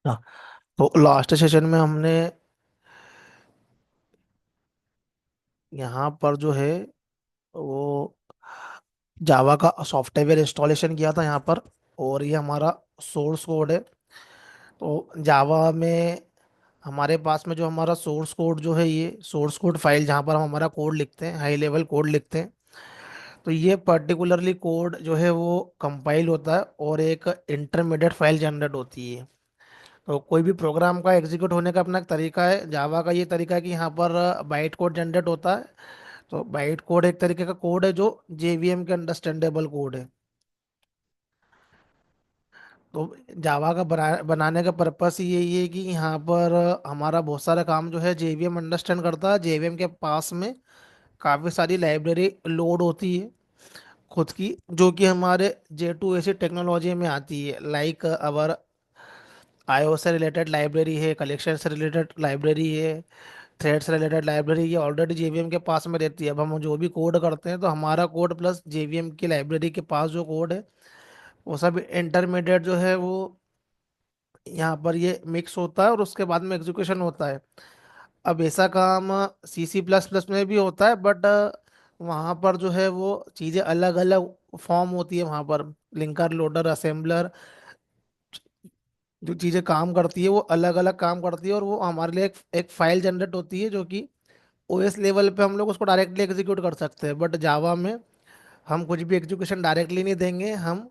हाँ, तो last session में हमने यहाँ पर जो है वो जावा का सॉफ्टवेयर इंस्टॉलेशन किया था यहाँ पर। और ये हमारा सोर्स कोड है। तो जावा में हमारे पास में जो हमारा सोर्स कोड जो है, ये सोर्स कोड फाइल जहाँ पर हम हमारा कोड लिखते हैं, हाई लेवल कोड लिखते हैं। तो ये पर्टिकुलरली कोड जो है वो कंपाइल होता है और एक इंटरमीडिएट फाइल जनरेट होती है। तो कोई भी प्रोग्राम का एग्जीक्यूट होने का अपना एक तरीका है। जावा का ये तरीका है कि यहाँ पर बाइट कोड जनरेट होता है। तो बाइट कोड एक तरीके का कोड है जो जेवीएम के अंडरस्टैंडेबल कोड है। तो जावा का बनाने का पर्पस ही यही है कि यहाँ पर हमारा बहुत सारा काम जो है जेवीएम अंडरस्टैंड करता है। जेवीएम के पास में काफ़ी सारी लाइब्रेरी लोड होती है खुद की, जो कि हमारे J2SE टेक्नोलॉजी में आती है। लाइक अवर आईओ से रिलेटेड लाइब्रेरी है, कलेक्शन से रिलेटेड लाइब्रेरी है, थ्रेड से रिलेटेड लाइब्रेरी, ये ऑलरेडी जेवीएम के पास में रहती है। अब हम जो भी कोड करते हैं तो हमारा कोड प्लस जेवीएम की लाइब्रेरी के पास जो कोड है वो सब इंटरमीडिएट जो है वो यहाँ पर ये मिक्स होता है और उसके बाद में एग्जीक्यूशन होता है। अब ऐसा काम C++ में भी होता है, बट वहाँ पर जो है वो चीज़ें अलग अलग फॉर्म होती है। वहाँ पर लिंकर, लोडर, असेंबलर, जो चीज़ें काम करती है वो अलग अलग काम करती है। और वो हमारे लिए एक फाइल जनरेट होती है जो कि ओएस लेवल पे हम लोग उसको डायरेक्टली एग्जीक्यूट कर सकते हैं। बट जावा में हम कुछ भी एग्जीक्यूशन डायरेक्टली नहीं देंगे। हम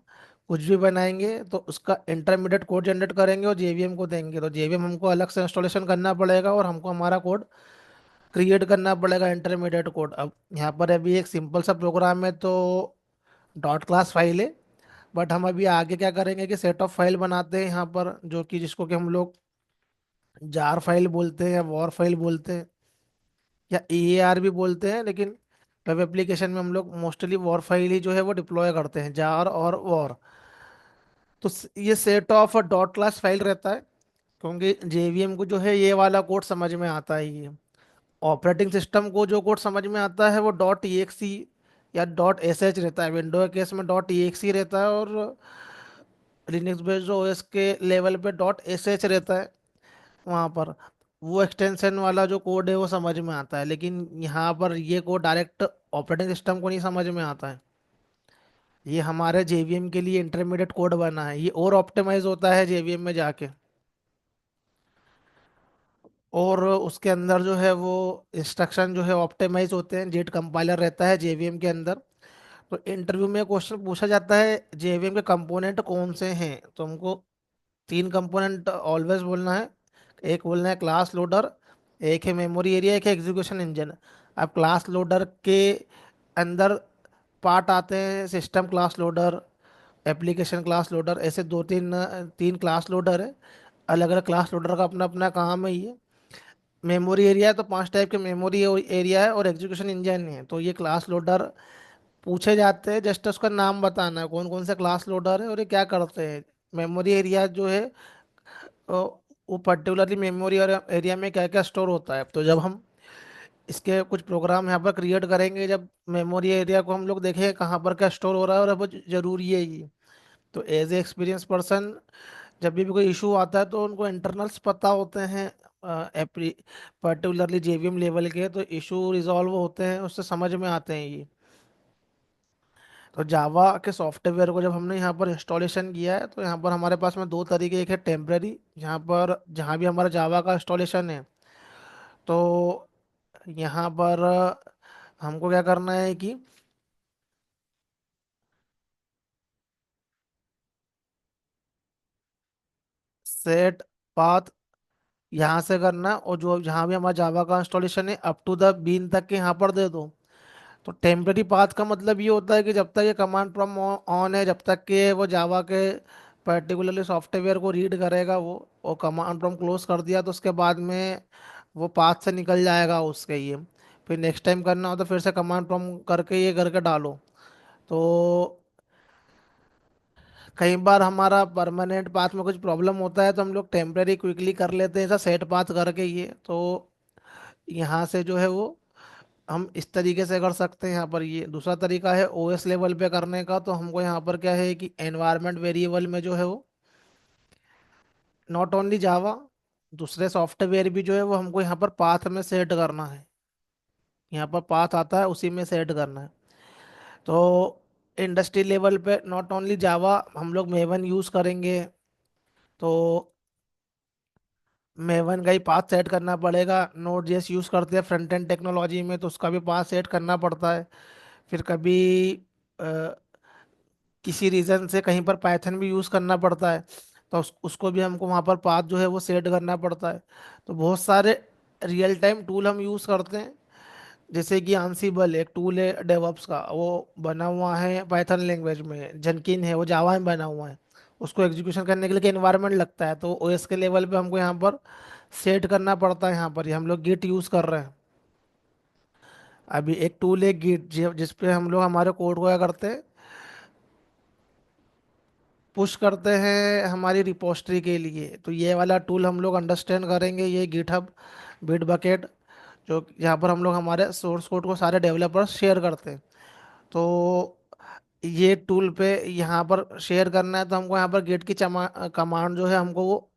कुछ भी बनाएंगे तो उसका इंटरमीडिएट कोड जनरेट करेंगे और जेवीएम को देंगे। तो जेवीएम हमको अलग से इंस्टॉलेशन करना पड़ेगा और हमको हमारा कोड क्रिएट करना पड़ेगा, इंटरमीडिएट कोड। अब यहाँ पर अभी एक सिंपल सा प्रोग्राम है तो डॉट क्लास फाइल है। बट हम अभी आगे क्या करेंगे कि सेट ऑफ फाइल बनाते हैं यहाँ पर, जो कि जिसको कि हम लोग जार फाइल बोलते हैं या वॉर फाइल बोलते हैं या EAR भी बोलते हैं। लेकिन वेब एप्लीकेशन में हम लोग मोस्टली वॉर फाइल ही जो है वो डिप्लॉय करते हैं, जार और वॉर। तो ये set of dot class file रहता है, क्योंकि जेवीएम को जो है ये वाला कोड समझ में आता है। ये ऑपरेटिंग सिस्टम को जो कोड समझ में आता है वो .exe या .sh रहता है। विंडो के केस में .exe रहता है और लिनक्स बेस्ड ओएस के लेवल पे .sh रहता है। वहाँ पर वो एक्सटेंशन वाला जो कोड है वो समझ में आता है, लेकिन यहाँ पर ये कोड डायरेक्ट ऑपरेटिंग सिस्टम को नहीं समझ में आता है। ये हमारे जेवीएम के लिए इंटरमीडिएट कोड बना है, ये और ऑप्टिमाइज होता है जेवीएम में जाके। और उसके अंदर जो है वो इंस्ट्रक्शन जो है ऑप्टिमाइज होते हैं। जेट कंपाइलर रहता है जेवीएम के अंदर। तो इंटरव्यू में क्वेश्चन पूछा जाता है जेवीएम के कंपोनेंट कौन से हैं, तो हमको तीन कंपोनेंट ऑलवेज बोलना है। एक बोलना है क्लास लोडर, एक है मेमोरी एरिया, एक है एग्जीक्यूशन इंजन। अब क्लास लोडर के अंदर पार्ट आते हैं system class loader, application class loader, ऐसे तीन क्लास लोडर है। अलग अलग क्लास लोडर का अपना अपना काम है ये। मेमोरी एरिया है तो पांच टाइप के मेमोरी एरिया है, और एग्जीक्यूशन इंजन है। तो ये क्लास लोडर पूछे जाते हैं, जस्ट उसका नाम बताना है कौन कौन से क्लास लोडर है और ये क्या करते हैं। मेमोरी एरिया जो है वो पर्टिकुलरली मेमोरी एरिया में क्या क्या स्टोर होता है। तो जब हम इसके कुछ प्रोग्राम यहाँ पर क्रिएट करेंगे, जब मेमोरी एरिया को हम लोग देखेंगे कहाँ पर क्या स्टोर हो रहा है और अब वो जरूरी है ये। तो एज ए एक्सपीरियंस पर्सन जब भी कोई इशू आता है तो उनको इंटरनल्स पता होते हैं, पर्टिकुलरली जेवीएम लेवल के, तो इशू रिजॉल्व होते हैं, उससे समझ में आते हैं ये। तो जावा के सॉफ्टवेयर को जब हमने यहाँ पर इंस्टॉलेशन किया है तो यहाँ पर हमारे पास में दो तरीके, एक है टेम्पररी, यहाँ पर जहाँ भी हमारा जावा का इंस्टॉलेशन है तो यहाँ पर हमको क्या करना है कि सेट पाथ यहाँ से करना, और जो जहाँ भी हमारा जावा का इंस्टॉलेशन है अप टू द बीन तक के यहाँ पर दे दो। तो टेम्पररी पाथ का मतलब ये होता है कि जब तक ये कमांड प्रॉम्प्ट ऑन है, जब तक कि वो जावा के पर्टिकुलरली सॉफ्टवेयर को रीड करेगा वो कमांड प्रॉम्प्ट क्लोज कर दिया तो उसके बाद में वो पाथ से निकल जाएगा उसके ये। फिर नेक्स्ट टाइम करना हो तो फिर से कमांड प्रॉम्प्ट करके ये करके डालो। तो कई बार हमारा परमानेंट पाथ में कुछ प्रॉब्लम होता है तो हम लोग टेम्पररी क्विकली कर लेते हैं ऐसा सेट पाथ करके ये। तो यहाँ से जो है वो हम इस तरीके से कर सकते हैं। यहाँ पर ये दूसरा तरीका है ओएस लेवल पे करने का। तो हमको यहाँ पर क्या है कि एनवायरनमेंट वेरिएबल में जो है वो नॉट ओनली जावा, दूसरे सॉफ्टवेयर भी जो है वो हमको यहाँ पर पाथ में सेट करना है। यहाँ पर पाथ आता है, उसी में सेट करना है। तो इंडस्ट्री लेवल पे नॉट ओनली जावा, हम लोग मेवन यूज़ करेंगे। तो मेवन का ही पाथ सेट करना पड़ेगा। नोड जेएस यूज़ करते हैं फ्रंट एंड टेक्नोलॉजी में, तो उसका भी पाथ सेट करना पड़ता है। फिर कभी किसी रीज़न से कहीं पर पाइथन भी यूज़ करना पड़ता है, तो उसको भी हमको वहाँ पर पाथ जो है वो सेट करना पड़ता है। तो बहुत सारे रियल टाइम टूल हम यूज़ करते हैं। जैसे कि आंसिबल एक टूल है डेवऑप्स का, वो बना हुआ है पाइथन लैंग्वेज में। जनकिन है, वो जावा में बना हुआ है। उसको एग्जीक्यूशन करने के लिए एनवायरनमेंट लगता है, तो ओएस के लेवल पे हमको यहाँ पर सेट करना पड़ता है। यहाँ पर ये हम लोग गिट यूज़ कर रहे हैं। अभी एक टूल है गिट, जिसपे हम लोग हमारे कोड को क्या करते हैं, पुश करते हैं हमारी रिपोस्टरी के लिए। तो ये वाला टूल हम लोग अंडरस्टैंड करेंगे, ये गिटहब बिट बकेट, जो यहाँ पर हम लोग हमारे सोर्स कोड को सारे डेवलपर्स शेयर करते हैं। तो ये टूल पे यहाँ पर शेयर करना है, तो हमको यहाँ पर गेट की कमांड जो है हमको वो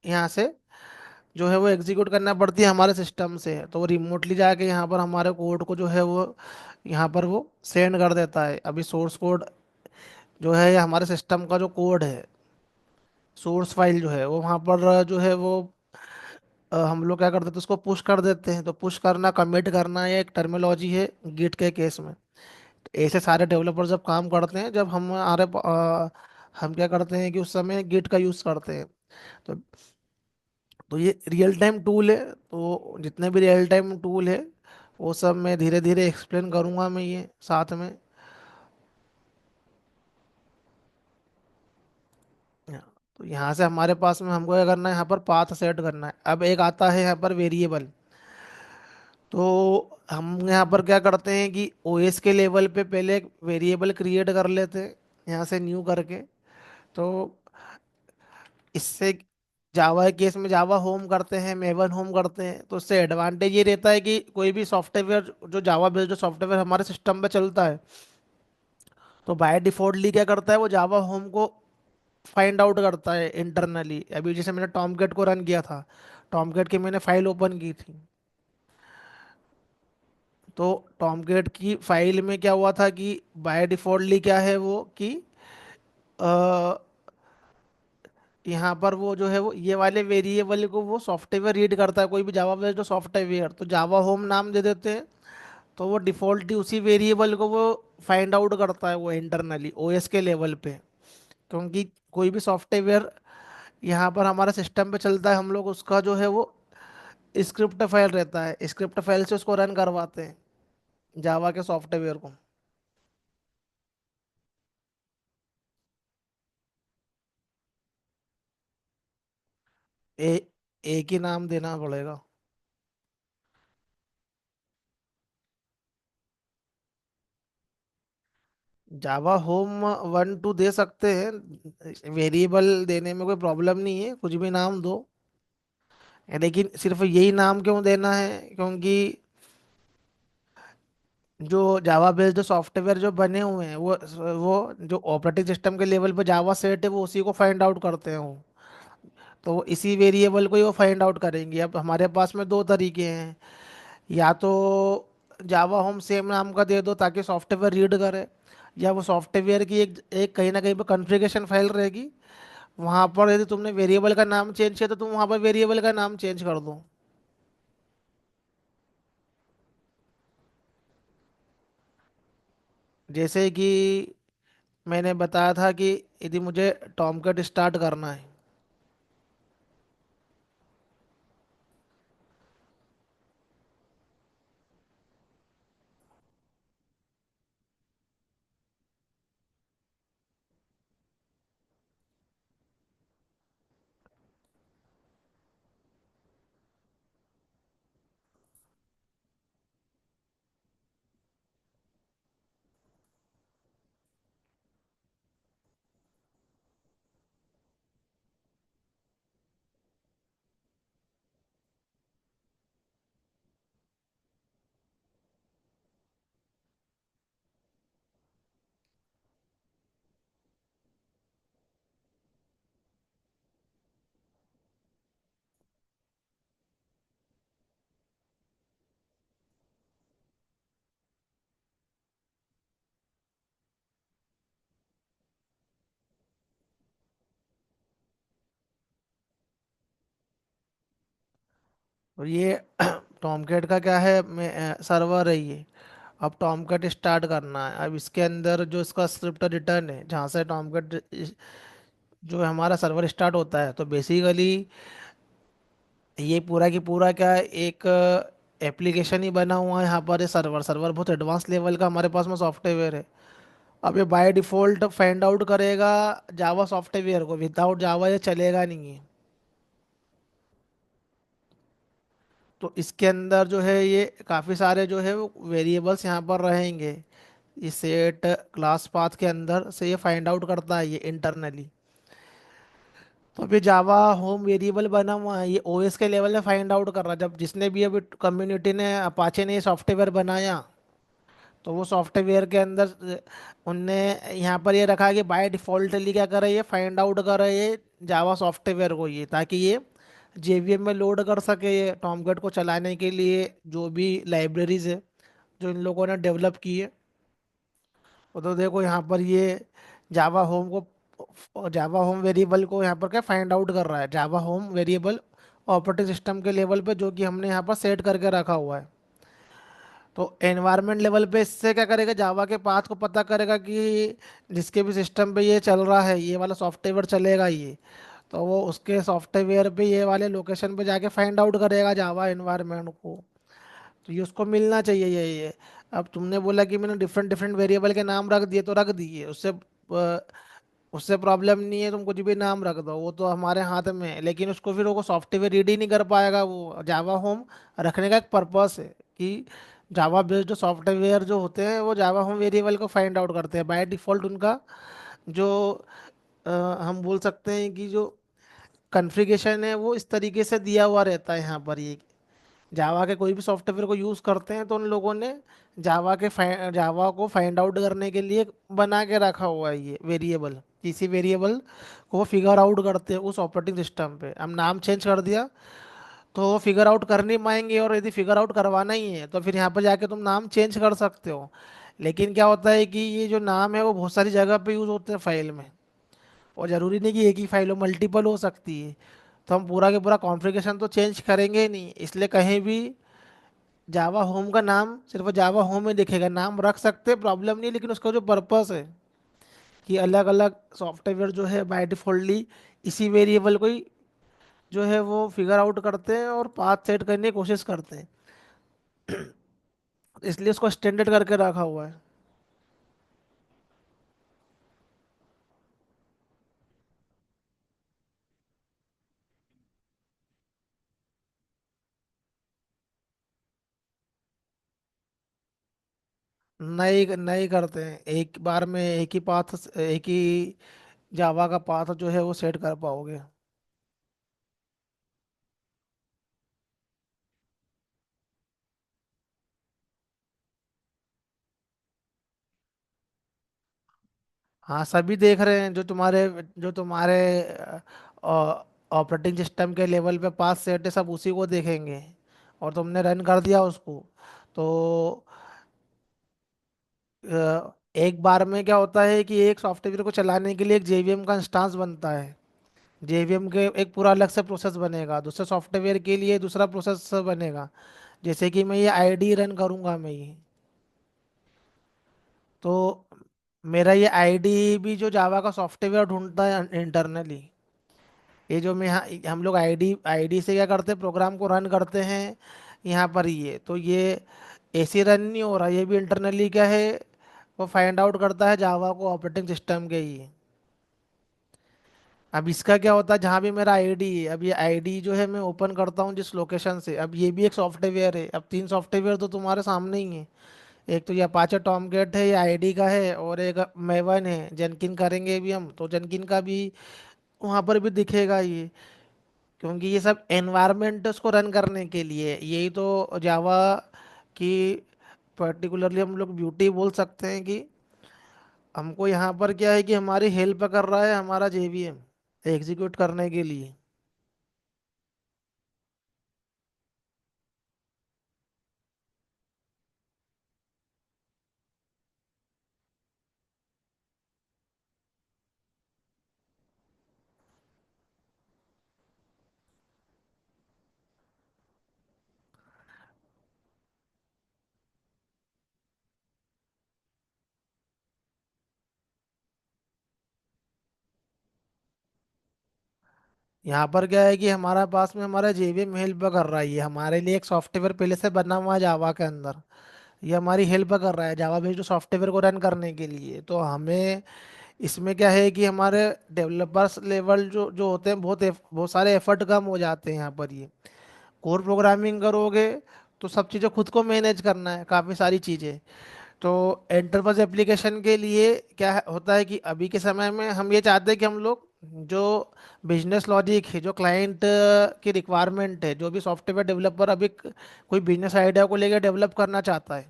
यहाँ से जो है वो एग्जीक्यूट करना पड़ती है हमारे सिस्टम से। तो वो रिमोटली जाके यहाँ पर हमारे कोड को जो है वो यहाँ पर वो सेंड कर देता है। अभी सोर्स कोड जो है, ये हमारे सिस्टम का जो कोड है, सोर्स फाइल जो है वो वहाँ पर जो है वो हम लोग क्या करते हैं, तो उसको पुश कर देते हैं। तो पुश करना, कमिट करना, ये एक टर्मिनोलॉजी है गिट के केस में। ऐसे सारे डेवलपर जब काम करते हैं, जब हम क्या करते हैं कि उस समय गिट का यूज़ करते हैं। तो ये रियल टाइम टूल है। तो जितने भी रियल टाइम टूल है वो सब मैं धीरे धीरे एक्सप्लेन करूंगा मैं ये साथ में। तो यहाँ से हमारे पास में हमको क्या करना है, यहाँ पर पाथ सेट करना है। अब एक आता है यहाँ पर वेरिएबल। तो हम यहाँ पर क्या करते हैं कि ओएस के लेवल पे पहले एक वेरिएबल क्रिएट कर लेते हैं, यहाँ से न्यू करके। तो इससे जावा के केस में जावा होम करते हैं, मेवन होम करते हैं। तो इससे एडवांटेज ये रहता है कि कोई भी सॉफ्टवेयर जो जावा बेस्ड जो सॉफ्टवेयर हमारे सिस्टम पे चलता है, तो बाय डिफॉल्टली क्या करता है, वो जावा होम को फाइंड आउट करता है इंटरनली। अभी जैसे मैंने टॉमकेट को रन किया था, टॉमकेट की मैंने फाइल ओपन की थी, तो टॉमकेट की फाइल में क्या हुआ था कि बाय डिफॉल्टली क्या है वो कि यहाँ पर वो जो है वो ये वाले वेरिएबल को वो सॉफ्टवेयर रीड करता है, कोई भी जावा बेस्ड जो सॉफ्टवेयर, तो जावा होम नाम दे देते हैं। तो वो डिफॉल्टली उसी वेरिएबल को वो फाइंड आउट करता है वो इंटरनली ओएस के लेवल पे। क्योंकि कोई भी सॉफ्टवेयर यहाँ पर हमारा सिस्टम पे चलता है, हम लोग उसका जो है वो स्क्रिप्ट फाइल रहता है, स्क्रिप्ट फाइल से उसको रन करवाते हैं जावा के सॉफ्टवेयर को। ए, एक ही नाम देना पड़ेगा। जावा होम 1 2 दे सकते हैं, वेरिएबल देने में कोई प्रॉब्लम नहीं है, कुछ भी नाम दो। लेकिन सिर्फ यही नाम क्यों देना है, क्योंकि जो जावा बेस्ड सॉफ्टवेयर जो बने हुए हैं वो जो ऑपरेटिंग सिस्टम के लेवल पे जावा सेट है वो उसी को फाइंड आउट करते हैं वो। तो वो इसी वेरिएबल को ही वो फाइंड आउट करेंगे। अब हमारे पास में दो तरीके हैं, या तो जावा होम सेम नाम का दे दो ताकि सॉफ्टवेयर रीड करे, या वो सॉफ्टवेयर की एक कहीं ना कहीं पर कॉन्फ़िगरेशन फाइल रहेगी, वहां पर यदि तुमने वेरिएबल का नाम चेंज किया तो तुम वहां पर वेरिएबल का नाम चेंज कर दो। जैसे कि मैंने बताया था कि यदि मुझे टॉमकट स्टार्ट करना है, और ये टॉमकैट का क्या है, सर्वर है ये। अब टॉमकैट स्टार्ट करना है, अब इसके अंदर जो इसका स्क्रिप्ट रिटर्न है जहाँ से टॉमकैट जो है हमारा सर्वर स्टार्ट होता है, तो बेसिकली ये पूरा की पूरा क्या है, एक एप्लीकेशन ही बना हुआ है यहाँ पर। सर्वर सर्वर बहुत एडवांस लेवल का हमारे पास में सॉफ्टवेयर है। अब ये बाय डिफॉल्ट फाइंड आउट करेगा जावा सॉफ्टवेयर को, विदाउट जावा ये चलेगा नहीं है। तो इसके अंदर जो है ये काफ़ी सारे जो है वो वेरिएबल्स यहाँ पर रहेंगे। इस सेट क्लास पाथ के अंदर से ये फाइंड आउट करता है ये इंटरनली। तो अभी जावा होम वेरिएबल बना हुआ है, ये ओएस के लेवल में फाइंड आउट कर रहा है। जब जिसने भी अभी कम्युनिटी ने अपाचे ने ये सॉफ्टवेयर बनाया, तो वो सॉफ्टवेयर के अंदर उनने यहाँ पर ये रखा कि बाय डिफॉल्टली क्या करे, ये फाइंड आउट करे ये जावा सॉफ्टवेयर को, ये ताकि ये जेवीएम में लोड कर सके ये टॉमकैट को चलाने के लिए जो भी लाइब्रेरीज है जो इन लोगों ने डेवलप की है। वो तो देखो यहाँ पर ये जावा होम को, जावा होम वेरिएबल को यहाँ पर क्या फाइंड आउट कर रहा है, जावा होम वेरिएबल ऑपरेटिंग सिस्टम के लेवल पे जो कि हमने यहाँ पर सेट करके रखा हुआ है। तो एनवायरनमेंट लेवल पे इससे क्या करेगा, जावा के पाथ को पता करेगा कि जिसके भी सिस्टम पे ये चल रहा है ये वाला सॉफ्टवेयर चलेगा ये, तो वो उसके सॉफ्टवेयर पे ये वाले लोकेशन पे जाके फाइंड आउट करेगा जावा एनवायरनमेंट को। तो ये उसको मिलना चाहिए ये। अब तुमने बोला कि मैंने डिफरेंट डिफरेंट वेरिएबल के नाम रख दिए, तो रख दिए, उससे प्रॉब्लम नहीं है, तुम कुछ भी नाम रख दो, वो तो हमारे हाथ में है। लेकिन उसको फिर वो सॉफ्टवेयर रीड ही नहीं कर पाएगा। वो जावा होम रखने का एक पर्पस है कि जावा बेस्ड जो सॉफ्टवेयर जो होते हैं वो जावा होम वेरिएबल को फाइंड आउट करते हैं बाय डिफॉल्ट। उनका जो अ, हम बोल सकते हैं कि जो कॉन्फ़िगरेशन है वो इस तरीके से दिया हुआ रहता है यहाँ पर। ये जावा के कोई भी सॉफ्टवेयर को यूज़ करते हैं तो उन लोगों ने जावा को फाइंड आउट करने के लिए बना के रखा हुआ है ये वेरिएबल। किसी वेरिएबल को फिगर आउट करते हैं उस ऑपरेटिंग सिस्टम पे। हम नाम चेंज कर दिया तो वो फिगर आउट कर नहीं पाएंगे, और यदि फिगर आउट करवाना ही है तो फिर यहाँ पर जाके तुम नाम चेंज कर सकते हो। लेकिन क्या होता है कि ये जो नाम है वो बहुत सारी जगह पे यूज़ होते हैं फाइल में, और ज़रूरी नहीं कि एक ही फाइल हो, मल्टीपल हो सकती है। तो हम पूरा के पूरा कॉन्फ़िगरेशन तो चेंज करेंगे ही नहीं, इसलिए कहीं भी जावा होम का नाम सिर्फ जावा होम में दिखेगा। नाम रख सकते प्रॉब्लम नहीं, लेकिन उसका जो पर्पस है कि अलग अलग सॉफ्टवेयर जो है बाय डिफॉल्टली इसी वेरिएबल को ही जो है वो फिगर आउट करते हैं और पाथ सेट करने की कोशिश करते हैं, इसलिए उसको स्टैंडर्ड करके रखा हुआ है। नहीं नहीं करते हैं, एक बार में एक ही पाथ, एक ही जावा का पाथ जो है वो सेट कर पाओगे। हाँ सभी देख रहे हैं, जो तुम्हारे ऑपरेटिंग सिस्टम के लेवल पे पास सेट है सब उसी को देखेंगे। और तुमने रन कर दिया उसको, तो एक बार में क्या होता है कि एक सॉफ्टवेयर को चलाने के लिए एक जेवीएम का इंस्टेंस बनता है। जेवीएम के एक पूरा अलग से प्रोसेस बनेगा, दूसरे सॉफ्टवेयर के लिए दूसरा प्रोसेस बनेगा। जैसे कि मैं ये आईडी रन करूंगा मैं ये, तो मेरा ये आईडी भी जो जावा का सॉफ्टवेयर ढूंढता है इंटरनली। ये जो मैं यहाँ हम लोग आईडी आईडी से क्या करते हैं, प्रोग्राम को रन करते हैं यहाँ पर। ये तो ये ऐसे रन नहीं हो रहा, ये भी इंटरनली क्या है वो फाइंड आउट करता है जावा को ऑपरेटिंग सिस्टम के ही। अब इसका क्या होता है, जहाँ भी मेरा आईडी है, अब ये आईडी जो है मैं ओपन करता हूँ जिस लोकेशन से, अब ये भी एक सॉफ्टवेयर है। अब तीन सॉफ्टवेयर तो तुम्हारे सामने ही है। एक तो ये अपाचे टॉमकैट है, ये आईडी का है, और एक मेवन है, जेनकिन करेंगे भी हम तो जेनकिन का भी वहाँ पर भी दिखेगा ये। क्योंकि ये सब एनवायरनमेंट उसको रन करने के लिए, यही तो जावा की पर्टिकुलरली हम लोग ब्यूटी बोल सकते हैं कि हमको यहाँ पर क्या है कि हमारी हेल्प कर रहा है हमारा जेवीएम एग्जीक्यूट करने के लिए। यहाँ पर क्या है कि हमारा पास में हमारा जेवीएम हेल्प कर रहा है, ये हमारे लिए एक सॉफ्टवेयर पहले से बना हुआ है जावा के अंदर। ये हमारी हेल्प कर रहा है जावा बेस्ड सॉफ्टवेयर को रन करने के लिए। तो हमें इसमें क्या है कि हमारे डेवलपर्स लेवल जो जो होते हैं, बहुत सारे एफर्ट कम हो जाते हैं यहाँ पर। ये कोर प्रोग्रामिंग करोगे तो सब चीज़ें खुद को मैनेज करना है, काफ़ी सारी चीज़ें। तो एंटरप्राइज एप्लीकेशन के लिए क्या होता है कि अभी के समय में हम ये चाहते हैं कि हम लोग जो बिजनेस लॉजिक है, जो क्लाइंट की रिक्वायरमेंट है, जो भी सॉफ्टवेयर डेवलपर अभी कोई बिजनेस आइडिया को लेकर डेवलप करना चाहता है,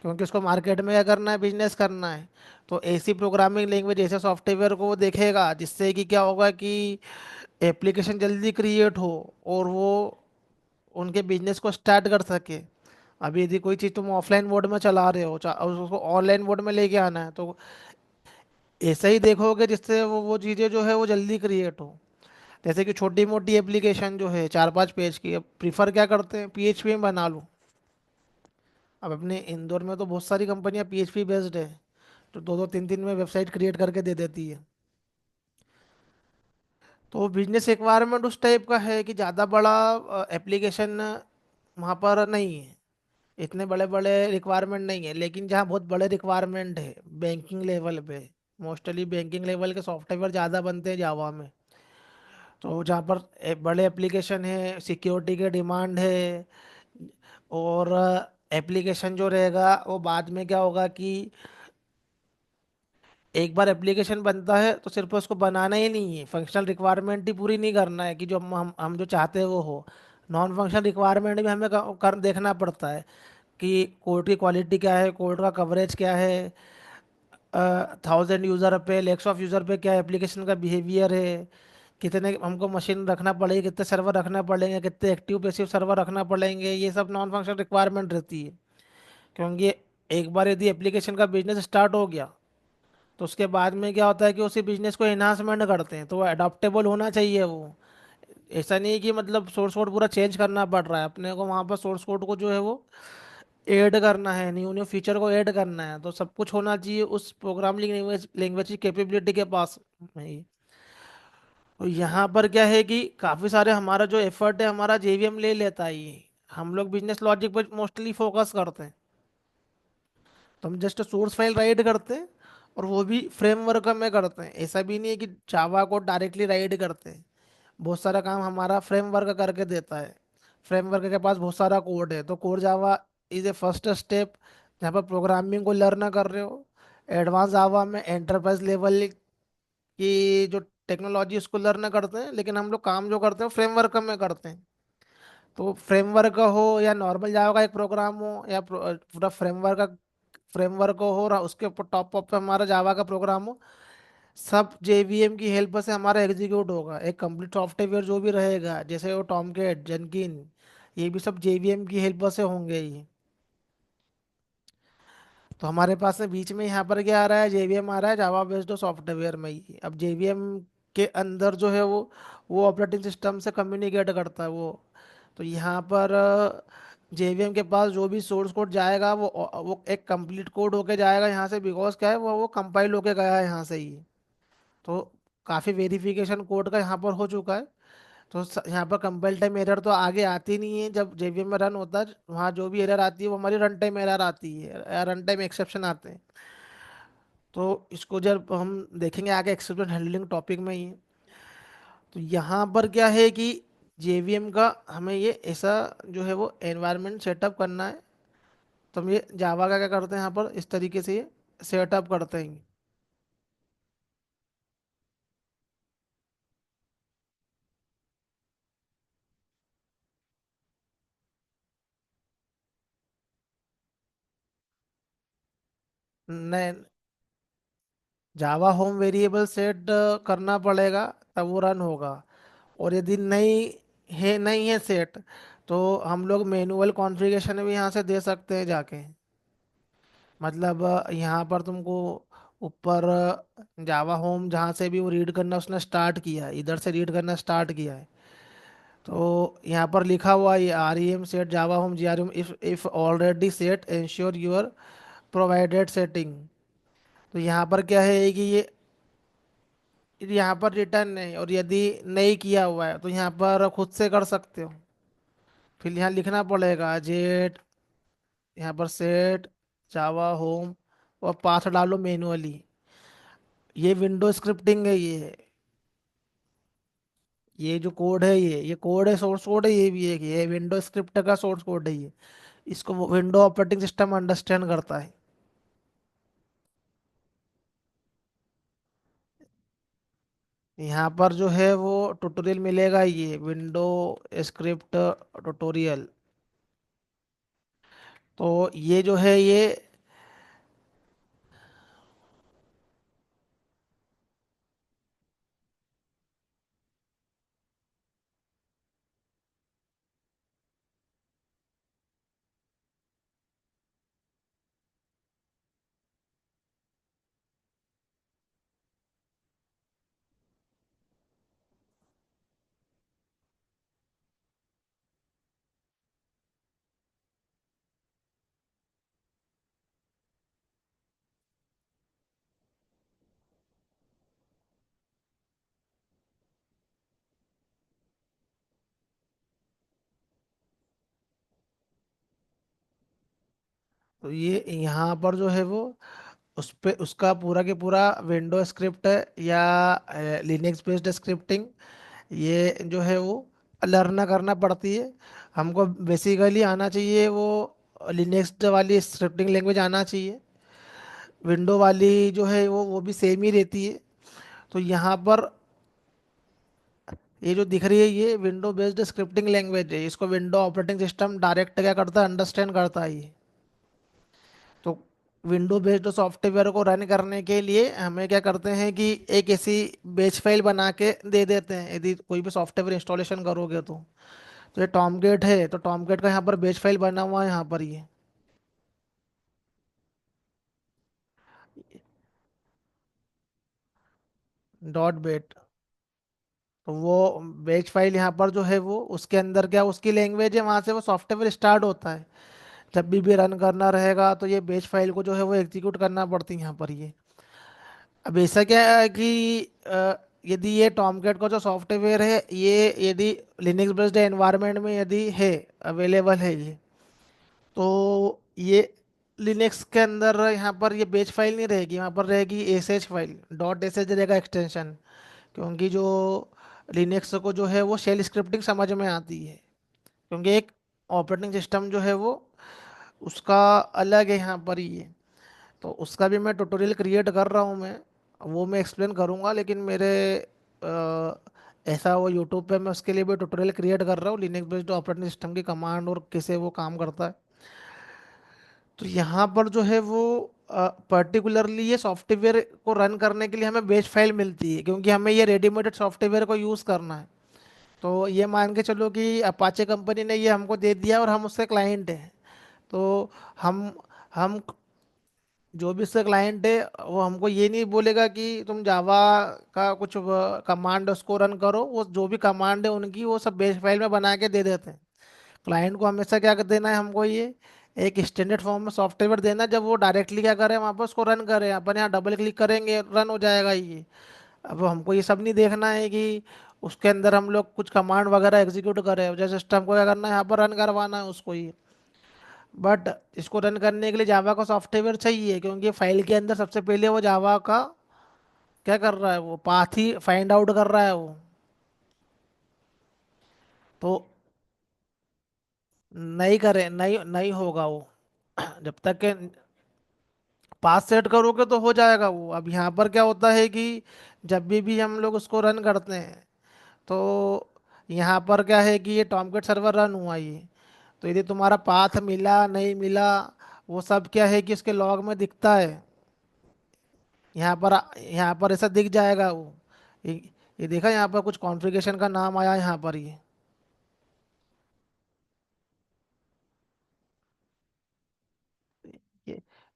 क्योंकि उसको मार्केट में क्या करना है, बिजनेस करना है। तो ऐसी प्रोग्रामिंग लैंग्वेज, ऐसे सॉफ्टवेयर को वो देखेगा जिससे कि क्या होगा कि एप्लीकेशन जल्दी क्रिएट हो और वो उनके बिजनेस को स्टार्ट कर सके। अभी यदि कोई चीज़ तुम ऑफलाइन मोड में चला रहे हो और उसको ऑनलाइन मोड में लेके आना है, तो ऐसा ही देखोगे जिससे वो चीज़ें जो है वो जल्दी क्रिएट हो। जैसे कि छोटी मोटी एप्लीकेशन जो है 4-5 पेज की, अब प्रीफर क्या करते हैं, पीएचपी में बना लो। अब अपने इंदौर में तो बहुत सारी कंपनियां पीएचपी बेस्ड है, तो 2-2 3 दिन में वेबसाइट क्रिएट करके दे देती है। तो बिजनेस रिक्वायरमेंट उस टाइप का है कि ज़्यादा बड़ा एप्लीकेशन वहाँ पर नहीं है, इतने बड़े बड़े रिक्वायरमेंट नहीं है। लेकिन जहाँ बहुत बड़े रिक्वायरमेंट है बैंकिंग लेवल पे, मोस्टली बैंकिंग लेवल के सॉफ्टवेयर ज़्यादा बनते हैं जावा में। तो जहाँ पर बड़े एप्लीकेशन है, सिक्योरिटी के डिमांड है, और एप्लीकेशन जो रहेगा वो बाद में क्या होगा कि एक बार एप्लीकेशन बनता है तो सिर्फ उसको बनाना ही नहीं है, फंक्शनल रिक्वायरमेंट ही पूरी नहीं करना है कि जो हम जो चाहते हैं वो हो। नॉन फंक्शनल रिक्वायरमेंट भी हमें देखना पड़ता है कि कोड की क्वालिटी क्या है, कोड का कवरेज क्या है, 1000 यूज़र पे, लैक्स ऑफ यूज़र पे क्या एप्लीकेशन का बिहेवियर है, कितने हमको मशीन रखना पड़ेगी, कितने सर्वर रखना पड़ेंगे, कितने एक्टिव पैसिव सर्वर रखना पड़ेंगे, ये सब नॉन फंक्शनल रिक्वायरमेंट रहती है। क्योंकि एक बार यदि एप्लीकेशन का बिजनेस स्टार्ट हो गया तो उसके बाद में क्या होता है कि उसी बिजनेस को एनहांसमेंट करते हैं, तो वो अडॉप्टेबल होना चाहिए वो। ऐसा नहीं है कि मतलब सोर्स कोड पूरा चेंज करना पड़ रहा है अपने को, वहाँ पर सोर्स कोड को जो है वो ऐड करना है, न्यू न्यू फीचर को ऐड करना है, तो सब कुछ होना चाहिए उस प्रोग्रामिंग लैंग्वेज लैंग्वेज की कैपेबिलिटी के पास में ही। तो यहाँ पर क्या है कि काफ़ी सारे हमारा जो एफर्ट है हमारा जेवीएम ले लेता है ये। हम लोग बिजनेस लॉजिक पर मोस्टली फोकस करते हैं, तो हम जस्ट सोर्स फाइल राइट करते हैं, और वो भी फ्रेमवर्क में करते हैं। ऐसा भी नहीं है कि जावा को डायरेक्टली राइट करते हैं, बहुत सारा काम हमारा फ्रेमवर्क करके देता है। फ्रेमवर्क के पास बहुत सारा कोड है, तो core Java is a first step जहाँ पर प्रोग्रामिंग को लर्न कर रहे हो। एडवांस जावा में एंटरप्राइज लेवल की जो टेक्नोलॉजी उसको लर्न करते हैं, लेकिन हम लोग काम जो करते हैं फ्रेमवर्क में करते हैं। तो फ्रेमवर्क हो या नॉर्मल जावा का एक प्रोग्राम हो या पूरा फ्रेमवर्क हो और उसके ऊपर टॉप ऑफ पे हमारा जावा का प्रोग्राम हो, सब जेवीएम की हेल्प से हमारा एग्जीक्यूट होगा। एक कंप्लीट सॉफ्टवेयर जो भी रहेगा, जैसे वो टॉमकेट, जेनकिन, ये भी सब जेवीएम की हेल्प से होंगे ही। तो हमारे पास में बीच में यहाँ पर क्या आ रहा है, जेवीएम आ रहा है जावा बेस्ड सॉफ्टवेयर में ही। अब जेवीएम के अंदर जो है वो ऑपरेटिंग सिस्टम से कम्युनिकेट करता है वो। तो यहाँ पर जेवीएम के पास जो भी सोर्स कोड जाएगा वो एक कंप्लीट कोड होके जाएगा यहाँ से, बिकॉज क्या है वो कंपाइल होके गया है यहाँ से ही। तो काफ़ी वेरिफिकेशन कोड का यहाँ पर हो चुका है। तो यहाँ पर कंपाइल टाइम एरर तो आगे आती नहीं है, जब जेवीएम में रन होता है वहाँ जो भी एरर आती है वो हमारी रन टाइम एरर आती है या रन टाइम एक्सेप्शन आते हैं। तो इसको जब हम देखेंगे आगे एक्सेप्शन हैंडलिंग टॉपिक में ही। तो यहाँ पर क्या है कि जेवीएम का हमें ये ऐसा जो है वो एनवायरनमेंट सेटअप करना है। तो हम ये जावा का क्या करते हैं यहाँ पर इस तरीके से ये सेटअप करते हैं। नहीं, जावा होम वेरिएबल सेट करना पड़ेगा, तब वो रन होगा। और यदि नहीं है सेट, तो हम लोग मैनुअल कॉन्फ़िगरेशन भी यहाँ से दे सकते हैं जाके। मतलब यहाँ पर तुमको ऊपर जावा होम जहाँ से भी वो रीड करना उसने स्टार्ट किया है, इधर से रीड करना स्टार्ट किया है, तो यहाँ पर लिखा हुआ है R E M set Java home G R M, if if already set ensure your provided setting. तो यहाँ पर क्या है कि ये यहाँ पर रिटर्न नहीं, और यदि नहीं किया हुआ है तो यहाँ पर खुद से कर सकते हो। फिर यहाँ लिखना पड़ेगा जेट, यहाँ पर सेट जावा होम, और पाथ डालो मैनुअली। ये विंडो स्क्रिप्टिंग है ये जो कोड है, ये कोड है, सोर्स कोड है, ये भी है कि ये विंडो स्क्रिप्ट का सोर्स कोड है ये। इसको विंडो ऑपरेटिंग सिस्टम अंडरस्टैंड करता है। यहाँ पर जो है वो ट्यूटोरियल मिलेगा, ये विंडो स्क्रिप्ट ट्यूटोरियल। तो ये जो है ये, तो ये यहाँ पर जो है वो उस पे उसका पूरा के पूरा विंडो स्क्रिप्ट है या लिनक्स बेस्ड स्क्रिप्टिंग, ये जो है वो लर्न करना पड़ती है। हमको बेसिकली आना चाहिए वो लिनक्स वाली स्क्रिप्टिंग लैंग्वेज आना चाहिए। विंडो वाली जो है वो भी सेम ही रहती है। तो यहाँ पर ये जो दिख रही है ये विंडो बेस्ड स्क्रिप्टिंग लैंग्वेज है, इसको विंडो ऑपरेटिंग सिस्टम डायरेक्ट क्या करता है, अंडरस्टैंड करता है ये। तो विंडो बेस्ड सॉफ्टवेयर को रन करने के लिए हमें क्या करते हैं कि एक ऐसी बेच फाइल बना के दे देते हैं, यदि कोई भी सॉफ्टवेयर इंस्टॉलेशन करोगे तो ये टॉमगेट है, तो टॉमगेट का यहाँ पर बेच फाइल बना हुआ है यहाँ पर ये डॉट बेट। तो वो बेच फाइल यहाँ पर जो है वो उसके अंदर क्या उसकी लैंग्वेज है, वहां से वो सॉफ्टवेयर स्टार्ट होता है। जब भी रन करना रहेगा तो ये बेच फाइल को जो है वो एग्जीक्यूट करना पड़ती है यहाँ पर ये। अब ऐसा क्या है कि यदि ये टॉमकैट का जो सॉफ्टवेयर है ये यदि लिनक्स बेस्ड एनवायरनमेंट में यदि है, अवेलेबल है ये, तो ये लिनक्स के अंदर यहाँ पर ये बेच फाइल नहीं रहेगी, यहाँ पर रहेगी S H file, dot S H रहेगा एक्सटेंशन। क्योंकि जो लिनक्स को जो है वो शेल स्क्रिप्टिंग समझ में आती है, क्योंकि एक ऑपरेटिंग सिस्टम जो है वो उसका अलग है यहाँ पर ही है। तो उसका भी मैं ट्यूटोरियल क्रिएट कर रहा हूँ मैं, वो मैं एक्सप्लेन करूँगा। लेकिन मेरे ऐसा वो यूट्यूब पे मैं उसके लिए भी ट्यूटोरियल क्रिएट कर रहा हूँ, लिनक्स बेस्ड ऑपरेटिंग सिस्टम की कमांड और कैसे वो काम करता है। तो यहाँ पर जो है वो पर्टिकुलरली ये सॉफ्टवेयर को रन करने के लिए हमें बेच फाइल मिलती है, क्योंकि हमें ये रेडीमेड सॉफ्टवेयर को यूज़ करना है। तो ये मान के चलो कि अपाचे कंपनी ने ये हमको दे दिया और हम उसके क्लाइंट हैं। तो हम हम जो भी उसका क्लाइंट है वो हमको ये नहीं बोलेगा कि तुम जावा का कुछ कमांड उसको रन करो, वो जो भी कमांड है उनकी वो सब बेस फाइल में बना के दे देते हैं। क्लाइंट को हमेशा क्या कर देना है, हमको ये एक स्टैंडर्ड फॉर्म में सॉफ्टवेयर देना, जब वो डायरेक्टली क्या करे वहाँ पर उसको रन करे, अपन यहाँ डबल क्लिक करेंगे रन हो जाएगा ये। अब हमको ये सब नहीं देखना है कि उसके अंदर हम लोग कुछ कमांड वगैरह एग्जीक्यूट करें, जैसे सिस्टम को क्या करना है यहाँ पर रन करवाना है उसको ही। बट इसको रन करने के लिए जावा का सॉफ्टवेयर चाहिए, क्योंकि फाइल के अंदर सबसे पहले वो जावा का क्या कर रहा है, वो पाथ ही फाइंड आउट कर रहा है वो। तो नहीं करे, नहीं नहीं होगा वो जब तक के पाथ सेट करोगे तो हो जाएगा वो। अब यहाँ पर क्या होता है कि जब भी हम लोग उसको रन करते हैं तो यहाँ पर क्या है कि ये टॉमकेट सर्वर रन हुआ ये, तो यदि तुम्हारा पाथ मिला नहीं मिला वो सब क्या है कि उसके लॉग में दिखता है। यहाँ पर ऐसा दिख जाएगा वो। ये, ये देखा यहाँ पर कुछ कॉन्फ़िगरेशन का नाम आया यहाँ पर ये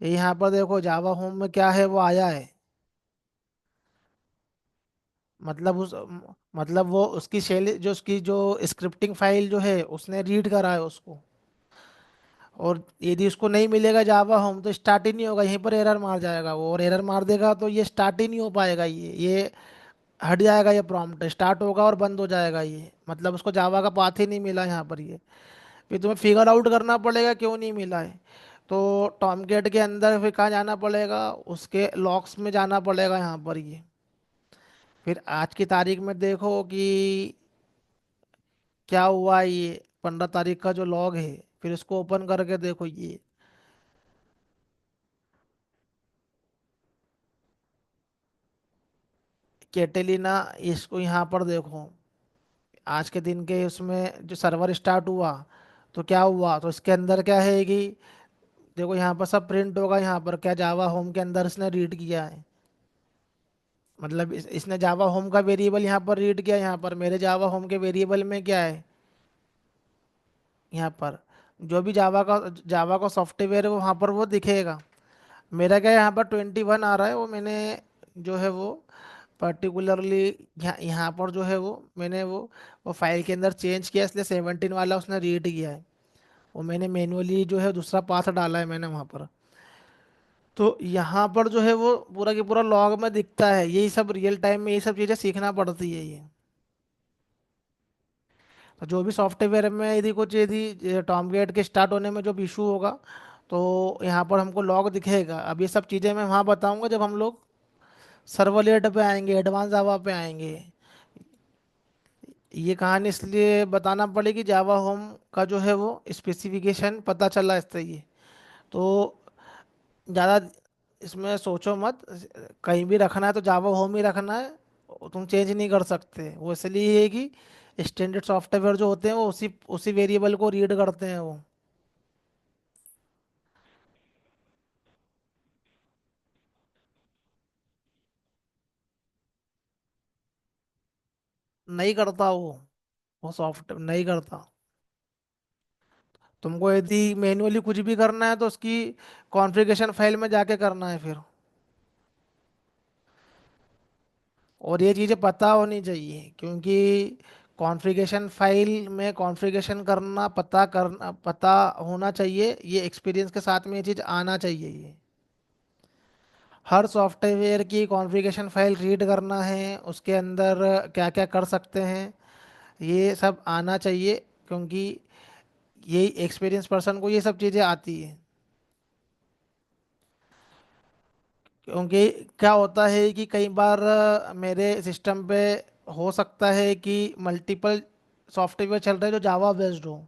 ये यहाँ पर देखो जावा होम में क्या है वो आया है। मतलब उस मतलब वो उसकी शैली जो उसकी जो स्क्रिप्टिंग फाइल जो है उसने रीड करा है उसको। और यदि उसको नहीं मिलेगा जावा होम तो स्टार्ट ही नहीं होगा, यहीं पर एरर मार जाएगा वो, और एरर मार देगा तो ये स्टार्ट ही नहीं हो पाएगा ये। हट जाएगा ये प्रॉम्प्ट, स्टार्ट होगा और बंद हो जाएगा ये, मतलब उसको जावा का पाथ ही नहीं मिला यहाँ पर ये। फिर तुम्हें फिगर आउट करना पड़ेगा क्यों नहीं मिला है। तो टॉमकेट के अंदर फिर कहाँ जाना पड़ेगा, उसके लॉग्स में जाना पड़ेगा यहाँ पर ये। फिर आज की तारीख में देखो कि क्या हुआ ये, 15 तारीख का जो लॉग है, फिर इसको ओपन करके देखो ये। कैटेलिना, इसको यहाँ पर देखो, आज के दिन के उसमें जो सर्वर स्टार्ट हुआ तो क्या हुआ, तो इसके अंदर क्या है कि देखो यहाँ पर सब प्रिंट होगा, यहाँ पर क्या जावा होम के अंदर इसने रीड किया है, मतलब इसने जावा होम का वेरिएबल यहाँ पर रीड किया, यहाँ पर मेरे जावा होम के वेरिएबल में क्या है, यहाँ पर जो भी जावा का सॉफ्टवेयर है वो वहाँ पर वो दिखेगा। मेरा क्या है, यहाँ पर 21 आ रहा है, वो मैंने जो है वो पर्टिकुलरली यहाँ पर जो है वो मैंने वो फाइल के अंदर चेंज किया, इसलिए 17 वाला उसने रीड किया है। वो मैंने मैनुअली जो है दूसरा पाथ डाला है मैंने वहाँ पर। तो यहाँ पर जो है वो पूरा की पूरा लॉग में दिखता है, यही सब रियल टाइम में, यही सब चीज़ें सीखना पड़ती है ये। तो जो भी सॉफ्टवेयर में यदि कुछ यदि टॉमगेट के स्टार्ट होने में जो भी इशू होगा, तो यहाँ पर हमको लॉग दिखेगा। अब ये सब चीज़ें मैं वहाँ बताऊँगा जब हम लोग सर्वलेट पे आएंगे, एडवांस जावा पे आएंगे। ये कहानी इसलिए बताना पड़ेगी, जावा होम का जो है वो स्पेसिफिकेशन पता चला इससे ये। तो ज़्यादा इसमें सोचो मत, कहीं भी रखना है तो जावा होम ही रखना है, तुम चेंज नहीं कर सकते। वो इसलिए है कि स्टैंडर्ड सॉफ्टवेयर जो होते हैं वो उसी उसी वेरिएबल को रीड करते हैं वो। नहीं करता वो सॉफ्ट नहीं करता। तुमको यदि मैन्युअली कुछ भी करना है तो उसकी कॉन्फ़िगरेशन फाइल में जाके करना है फिर। और ये चीज़ें पता होनी चाहिए, क्योंकि कॉन्फ़िगरेशन फाइल में कॉन्फ़िगरेशन करना पता होना चाहिए, ये एक्सपीरियंस के साथ में ये चीज़ आना चाहिए ये। हर सॉफ्टवेयर की कॉन्फ़िगरेशन फाइल रीड करना है, उसके अंदर क्या क्या कर सकते हैं, ये सब आना चाहिए, क्योंकि ये एक्सपीरियंस पर्सन को ये सब चीज़ें आती है। क्योंकि क्या होता है कि कई बार मेरे सिस्टम पे हो सकता है कि मल्टीपल सॉफ्टवेयर चल रहे हैं जो जावा बेस्ड हो।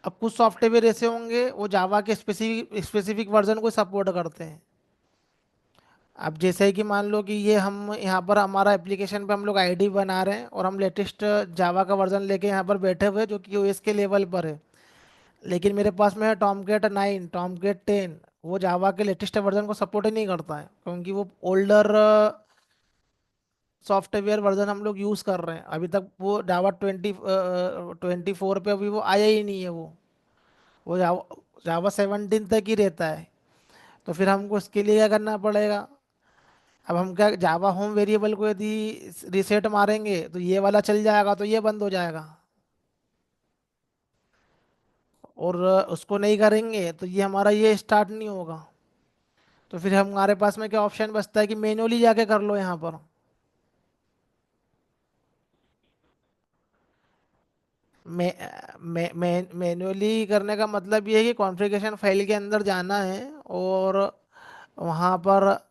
अब कुछ सॉफ्टवेयर ऐसे होंगे वो जावा के स्पेसिफिक स्पेसिफिक वर्जन को सपोर्ट करते हैं। अब जैसे कि मान लो कि ये हम यहाँ पर हमारा एप्लीकेशन पे हम लोग आईडी बना रहे हैं और हम लेटेस्ट जावा का वर्जन लेके यहाँ पर बैठे हुए हैं, जो कि ओएस के लेवल पर है। लेकिन मेरे पास में है टॉमकेट 9, टॉमकेट 10, वो जावा के लेटेस्ट वर्जन को सपोर्ट ही नहीं करता है, क्योंकि वो ओल्डर सॉफ्टवेयर वर्जन हम लोग यूज़ कर रहे हैं अभी तक। वो जावा 24 पे अभी वो आया ही नहीं है वो जावा जावा 17 तक ही रहता है। तो फिर हमको उसके लिए क्या करना पड़ेगा, अब हम क्या जावा होम वेरिएबल को यदि रिसेट मारेंगे तो ये वाला चल जाएगा, तो ये बंद हो जाएगा। और उसको नहीं करेंगे तो ये हमारा ये स्टार्ट नहीं होगा। तो फिर हमारे पास में क्या ऑप्शन बचता है कि मैन्युअली जाके कर लो यहाँ पर। मैन्युअली करने का मतलब ये है कि कॉन्फ़िगरेशन फाइल के अंदर जाना है और वहाँ पर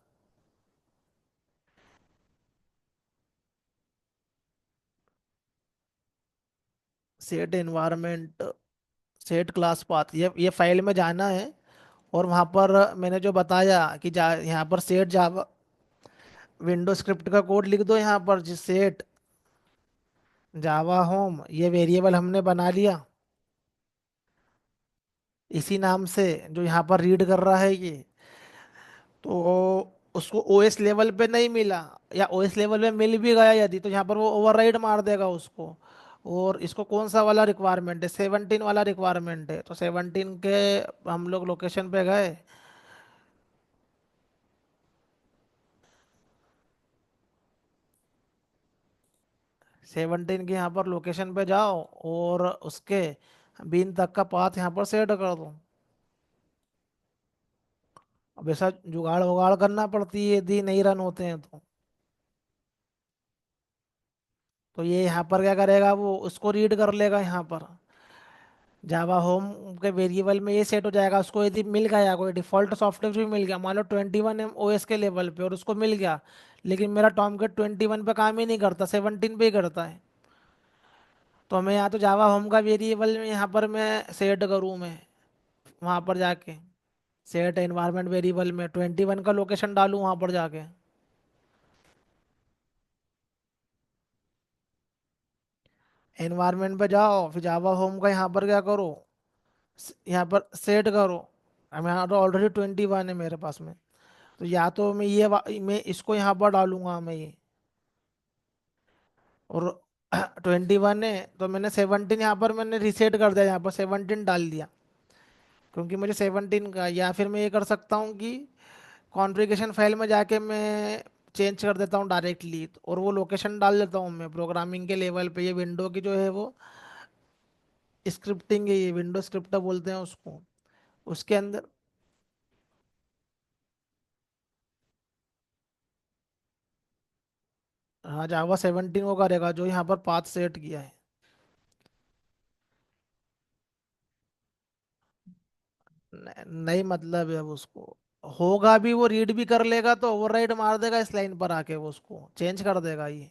set environment, set class path, ये फाइल में जाना है। और वहाँ पर मैंने जो बताया कि यहाँ पर सेट जावा विंडो स्क्रिप्ट का कोड लिख दो यहाँ पर, जिस सेट जावा होम ये वेरिएबल हमने बना लिया इसी नाम से, जो यहाँ पर रीड कर रहा है ये। तो उसको ओएस लेवल पे नहीं मिला, या ओएस लेवल पे मिल भी गया यदि, तो यहाँ पर वो ओवरराइड मार देगा उसको। और इसको कौन सा वाला रिक्वायरमेंट है, 17 वाला रिक्वायरमेंट है, तो 17 के हम लोग लोकेशन पे गए। 17 के यहाँ पर लोकेशन पे जाओ और उसके बीन तक का पाथ यहाँ पर सेट कर दो। अब ऐसा जुगाड़ वुगाड़ करना पड़ती है यदि नहीं रन होते हैं तो। तो ये यहाँ पर क्या करेगा, वो उसको रीड कर लेगा यहाँ पर। जावा होम के वेरिएबल में ये सेट हो जाएगा, उसको यदि मिल गया कोई डिफॉल्ट सॉफ्टवेयर भी मिल गया, मान लो 21 एम ओएस के लेवल पे और उसको मिल गया, लेकिन मेरा टॉम के 21 पे काम ही नहीं करता, 17 पे ही करता है, तो मैं यहाँ तो जावा होम का वेरिएबल में यहाँ पर मैं सेट करूँ मैं, वहाँ पर जाके सेट एनवायरनमेंट वेरिएबल में 21 का लोकेशन डालूँ वहाँ पर जाके। एनवायरनमेंट पे जाओ, फिर जावा होम का यहाँ पर क्या करो, यहाँ पर सेट करो। अब यहाँ तो ऑलरेडी 21 है मेरे पास में, तो या तो मैं मैं इसको यहाँ पर डालूंगा मैं ये, और 21 है तो मैंने 17 यहाँ पर मैंने रिसेट कर दिया, यहाँ पर 17 डाल दिया, क्योंकि मुझे 17 का। या फिर मैं ये कर सकता हूँ कि कॉन्फ़िगरेशन फाइल में जाके मैं चेंज कर देता हूँ डायरेक्टली, और वो लोकेशन डाल देता हूँ मैं प्रोग्रामिंग के लेवल पे। ये विंडो की जो है वो स्क्रिप्टिंग है, ये विंडो स्क्रिप्ट बोलते हैं उसको, उसके अंदर। हाँ, जावा 17 वो करेगा जो यहाँ पर पाथ सेट किया है। नहीं मतलब है वो उसको, होगा भी वो रीड भी कर लेगा तो ओवरराइड मार देगा इस लाइन पर आके, वो उसको चेंज कर देगा ये।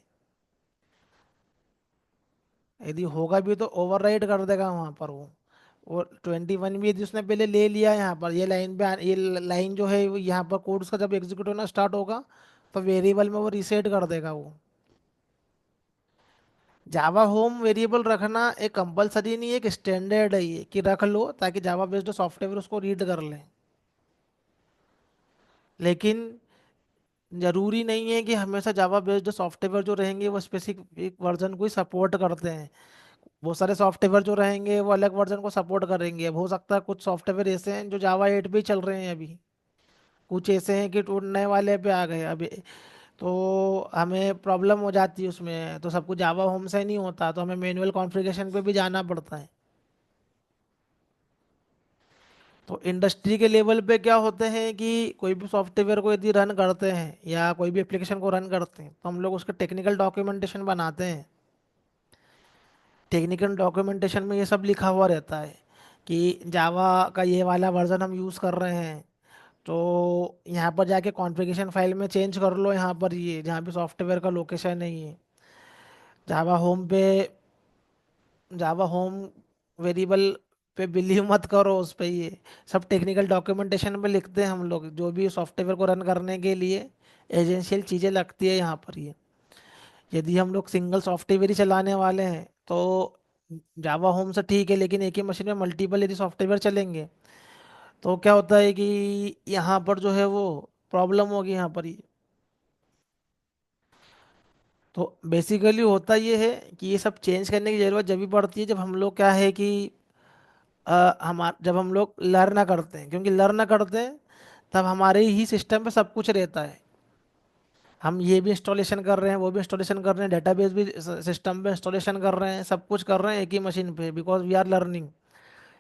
यदि होगा भी तो ओवरराइड कर देगा वहां पर वो 21 भी यदि उसने पहले ले लिया यहाँ पर, ये लाइन पे ये लाइन जो है वो यहाँ पर कोड उसका जब एग्जीक्यूट होना स्टार्ट होगा तो वेरिएबल में वो रीसेट कर देगा वो। जावा होम वेरिएबल रखना एक कंपलसरी नहीं है, एक स्टैंडर्ड है ये कि रख लो ताकि जावा बेस्ड सॉफ्टवेयर उसको रीड कर ले। लेकिन जरूरी नहीं है कि हमेशा जावा बेस्ड सॉफ्टवेयर जो रहेंगे वो स्पेसिफिक वर्जन को ही सपोर्ट करते हैं। बहुत सारे सॉफ्टवेयर जो रहेंगे वो अलग वर्जन को सपोर्ट करेंगे। अब हो सकता है कुछ सॉफ्टवेयर ऐसे हैं जो जावा 8 पे ही चल रहे हैं अभी, कुछ ऐसे हैं कि नए वाले पे आ गए अभी, तो हमें प्रॉब्लम हो जाती है उसमें, तो सब कुछ जावा होम से नहीं होता, तो हमें मैनुअल कॉन्फ़िगरेशन पे भी जाना पड़ता है। तो इंडस्ट्री के लेवल पे क्या होते हैं कि कोई भी सॉफ्टवेयर को यदि रन करते हैं या कोई भी एप्लीकेशन को रन करते हैं तो हम लोग उसके टेक्निकल डॉक्यूमेंटेशन बनाते हैं। टेक्निकल डॉक्यूमेंटेशन में ये सब लिखा हुआ रहता है कि जावा का ये वाला वर्जन हम यूज़ कर रहे हैं, तो यहाँ पर जाके कॉन्फ़िगरेशन फाइल में चेंज कर लो, यहाँ पर ये जहाँ पे सॉफ्टवेयर का लोकेशन है ये जावा होम पे, जावा होम वेरिएबल पे बिलीव मत करो उस पे, ये सब टेक्निकल डॉक्यूमेंटेशन में लिखते हैं हम लोग, जो भी सॉफ्टवेयर को रन करने के लिए एजेंशियल चीज़ें लगती है यहाँ पर ये। यदि हम लोग सिंगल सॉफ्टवेयर ही चलाने वाले हैं तो जावा होम से ठीक है, लेकिन एक ही मशीन में मल्टीपल यदि सॉफ्टवेयर चलेंगे तो क्या होता है कि यहाँ पर जो है वो प्रॉब्लम होगी यहाँ पर ही। तो बेसिकली होता ये है कि ये सब चेंज करने की ज़रूरत जब भी पड़ती है जब हम लोग क्या है कि जब हम लोग लर्न करते हैं, क्योंकि लर्न करते हैं तब हमारे ही सिस्टम पे सब कुछ रहता है। हम ये भी इंस्टॉलेशन कर रहे हैं, वो भी इंस्टॉलेशन कर रहे हैं, डेटाबेस भी सिस्टम पे इंस्टॉलेशन कर रहे हैं, सब कुछ कर रहे हैं एक ही मशीन पे, because we are learning.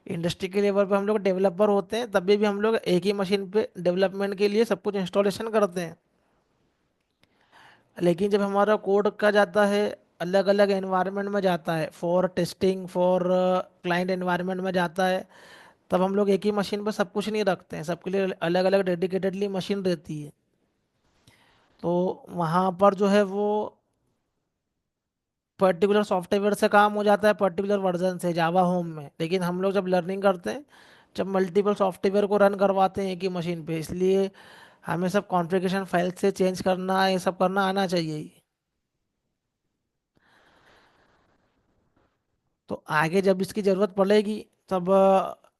Industry के लेवल पे हम लोग डेवलपर होते हैं तभी भी हम लोग एक ही मशीन पे डेवलपमेंट के लिए सब कुछ इंस्टॉलेशन करते हैं। लेकिन जब हमारा कोड का जाता है अलग अलग एनवायरनमेंट में जाता है, for testing for client environment में जाता है, तब हम लोग एक ही मशीन पर सब कुछ नहीं रखते हैं, सबके लिए अलग अलग डेडिकेटेडली मशीन रहती है। तो वहाँ पर जो है वो पर्टिकुलर सॉफ्टवेयर से काम हो जाता है, पर्टिकुलर वर्जन से जावा होम में। लेकिन हम लोग जब लर्निंग करते हैं, जब मल्टीपल सॉफ्टवेयर को रन करवाते हैं एक ही मशीन पे, इसलिए हमें सब कॉन्फ़िगरेशन फाइल से चेंज करना, ये सब करना आना चाहिए। तो आगे जब इसकी ज़रूरत पड़ेगी तब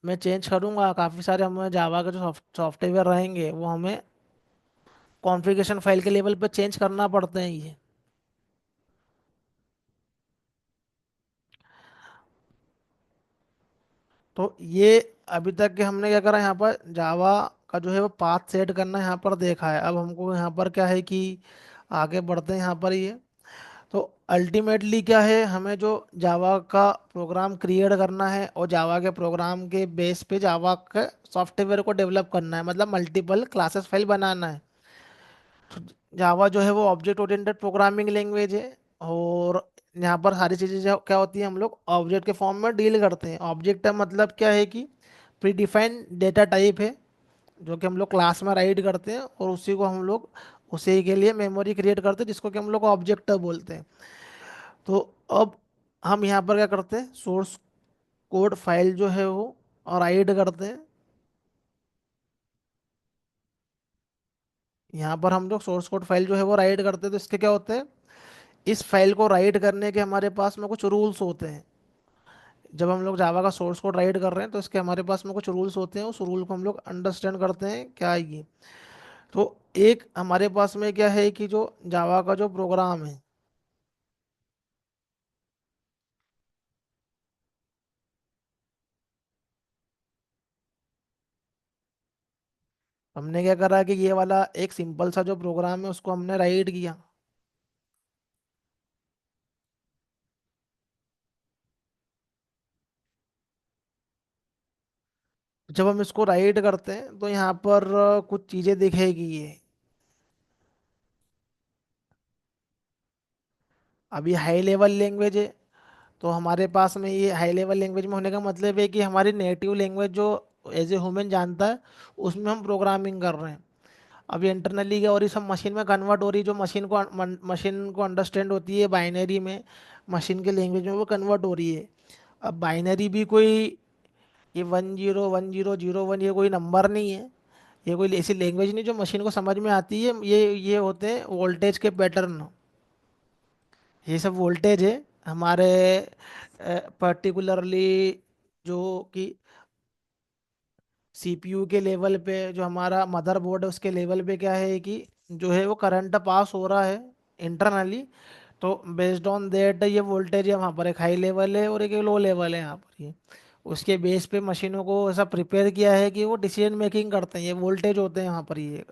मैं चेंज करूँगा। काफ़ी सारे हमें जावा के जो सॉफ्टवेयर रहेंगे वो हमें कॉन्फ़िगरेशन फाइल के लेवल पे चेंज करना पड़ते हैं ये। तो ये अभी तक के हमने क्या करा, यहाँ पर जावा का जो है वो पाथ सेट करना यहाँ पर देखा है। अब हमको यहाँ पर क्या है कि आगे बढ़ते हैं यहाँ पर ये। तो अल्टीमेटली क्या है, हमें जो जावा का प्रोग्राम क्रिएट करना है और जावा के प्रोग्राम के बेस पे जावा के सॉफ्टवेयर को डेवलप करना है, मतलब मल्टीपल क्लासेस फाइल बनाना है। तो जावा जो है वो ऑब्जेक्ट ओरिएंटेड प्रोग्रामिंग लैंग्वेज है, और यहाँ पर सारी चीजें जो क्या होती है, हम लोग ऑब्जेक्ट के फॉर्म में डील करते हैं। ऑब्जेक्ट का मतलब क्या है कि प्री डिफाइंड डेटा टाइप है, जो कि हम लोग क्लास में राइट करते हैं, और उसी को हम लोग उसी के लिए मेमोरी क्रिएट करते हैं, जिसको कि हम लोग ऑब्जेक्ट बोलते हैं। तो अब हम यहाँ पर क्या करते हैं, सोर्स कोड फाइल जो है वो और राइट करते हैं। यहाँ पर हम लोग सोर्स कोड फाइल जो है वो राइट करते हैं, तो इसके क्या होते हैं, इस फाइल को राइट करने के हमारे पास में कुछ रूल्स होते हैं। जब हम लोग जावा का सोर्स कोड राइट कर रहे हैं तो इसके हमारे पास में कुछ रूल्स होते हैं, उस रूल को हम लोग अंडरस्टैंड करते हैं क्या है ये। तो एक हमारे पास में क्या है कि जो जावा का जो प्रोग्राम है, हमने क्या करा कि ये वाला एक सिंपल सा जो प्रोग्राम है उसको हमने राइट किया। जब हम इसको राइट करते हैं तो यहाँ पर कुछ चीजें दिखेगी ये। अभी हाई लेवल लैंग्वेज है, तो हमारे पास में ये हाई लेवल लैंग्वेज में होने का मतलब है कि हमारी नेटिव लैंग्वेज जो एज ए ह्यूमन जानता है, उसमें हम प्रोग्रामिंग कर रहे हैं। अभी इंटरनली क्या हो रही, सब मशीन में कन्वर्ट हो रही, जो मशीन को अंडरस्टैंड होती है बाइनरी में, मशीन के लैंग्वेज में वो कन्वर्ट हो रही है। अब बाइनरी भी कोई ये 10 10 0 1, ये कोई नंबर नहीं है, ये कोई ऐसी लैंग्वेज नहीं जो मशीन को समझ में आती है। ये होते हैं वोल्टेज के पैटर्न। ये सब वोल्टेज है हमारे पर्टिकुलरली, जो कि सीपीयू के लेवल पे, जो हमारा मदरबोर्ड है उसके लेवल पे क्या है कि जो है वो करंट पास हो रहा है इंटरनली। तो बेस्ड ऑन दैट ये वोल्टेज है वहाँ पर, एक हाई लेवल है और एक लो लेवल है यहाँ पर ये। उसके बेस पे मशीनों को ऐसा प्रिपेयर किया है कि वो डिसीजन मेकिंग करते हैं, ये वोल्टेज होते हैं यहाँ पर ये।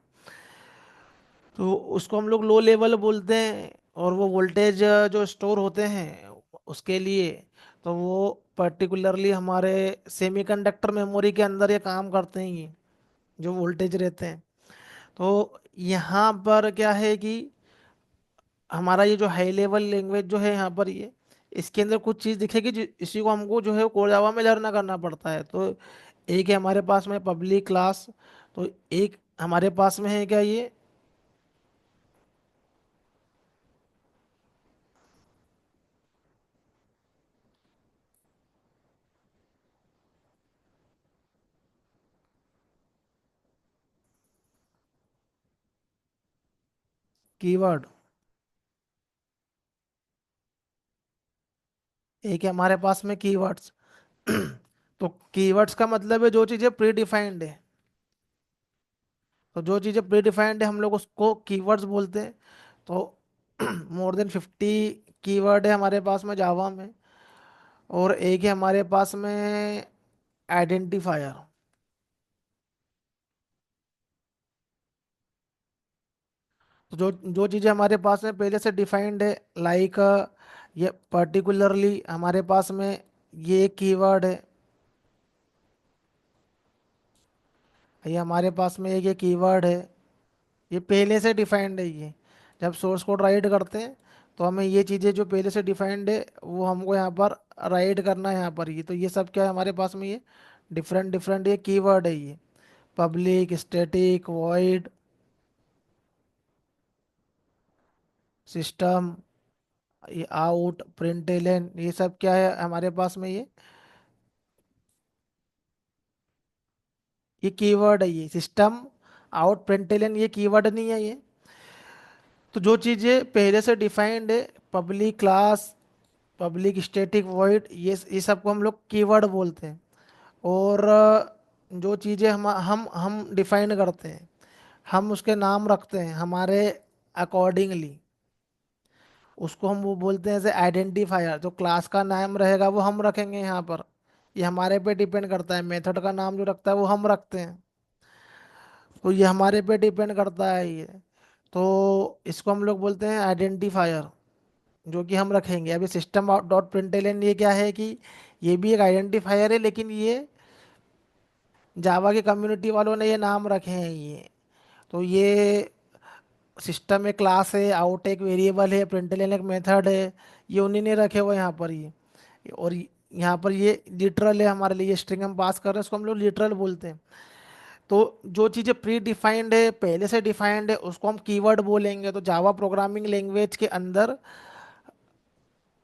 तो उसको हम लोग लो लेवल बोलते हैं। और वो वोल्टेज जो स्टोर होते हैं उसके लिए, तो वो पर्टिकुलरली हमारे सेमीकंडक्टर मेमोरी के अंदर ये काम करते हैं ये, जो वोल्टेज रहते हैं। तो यहाँ पर क्या है कि हमारा ये जो हाई लेवल लैंग्वेज जो है यहाँ पर ये, इसके अंदर कुछ चीज़ दिखेगी इसी को हमको जो है कोर जावा में लर्न करना पड़ता है। तो एक है हमारे पास में पब्लिक क्लास, तो एक हमारे पास में है क्या ये कीवर्ड। एक है हमारे पास में कीवर्ड्स। तो कीवर्ड्स का मतलब है जो चीज़ें प्री डिफाइंड है। तो जो चीज़ें प्री डिफाइंड है हम लोग उसको कीवर्ड्स बोलते हैं। तो मोर देन 50 कीवर्ड है हमारे पास में जावा में। और एक है हमारे पास में आइडेंटिफायर। तो जो चीज़ें हमारे पास में पहले से डिफाइंड है, लाइक ये पर्टिकुलरली हमारे पास में ये कीवर्ड है, ये हमारे पास में एक ये कीवर्ड है, ये पहले से डिफाइंड है ये। जब सोर्स कोड राइट करते हैं तो हमें ये चीज़ें जो पहले से डिफाइंड है वो हमको यहाँ पर राइट करना है यहाँ पर ये। तो ये सब क्या है हमारे पास में, ये डिफरेंट डिफरेंट ये कीवर्ड है ये। पब्लिक, स्टैटिक, वॉइड, सिस्टम, ये आउट, प्रिंटलन, ये सब क्या है हमारे पास में ये कीवर्ड है ये। सिस्टम, आउट, प्रिंटलन ये कीवर्ड नहीं है ये। तो जो चीज़ें पहले से डिफाइंड है, public class, public static void, ये सबको हम लोग कीवर्ड बोलते हैं। और जो चीज़ें हम डिफाइन करते हैं, हम उसके नाम रखते हैं हमारे अकॉर्डिंगली, उसको हम वो बोलते हैं एज आइडेंटिफायर। जो क्लास का नाम रहेगा वो हम रखेंगे यहाँ पर, ये हमारे पे डिपेंड करता है। मेथड का नाम जो रखता है वो हम रखते हैं, तो ये हमारे पे डिपेंड करता है ये। तो इसको हम लोग बोलते हैं आइडेंटिफायर, जो कि हम रखेंगे। अभी सिस्टम डॉट प्रिंटलन ये क्या है कि ये भी एक आइडेंटिफायर है, लेकिन ये जावा की कम्युनिटी वालों ने ये नाम रखे हैं ये। तो ये सिस्टम में क्लास है, आउट एक वेरिएबल है, प्रिंटलन एक मेथड है, ये उन्हीं ने रखे हुए हैं यहाँ पर ये। और यहाँ पर ये लिटरल है हमारे लिए, स्ट्रिंग हम पास कर रहे हैं उसको हम लोग लिटरल बोलते हैं। तो जो चीज़ें प्री डिफाइंड है, पहले से डिफाइंड है, उसको हम कीवर्ड बोलेंगे। तो जावा प्रोग्रामिंग लैंग्वेज के अंदर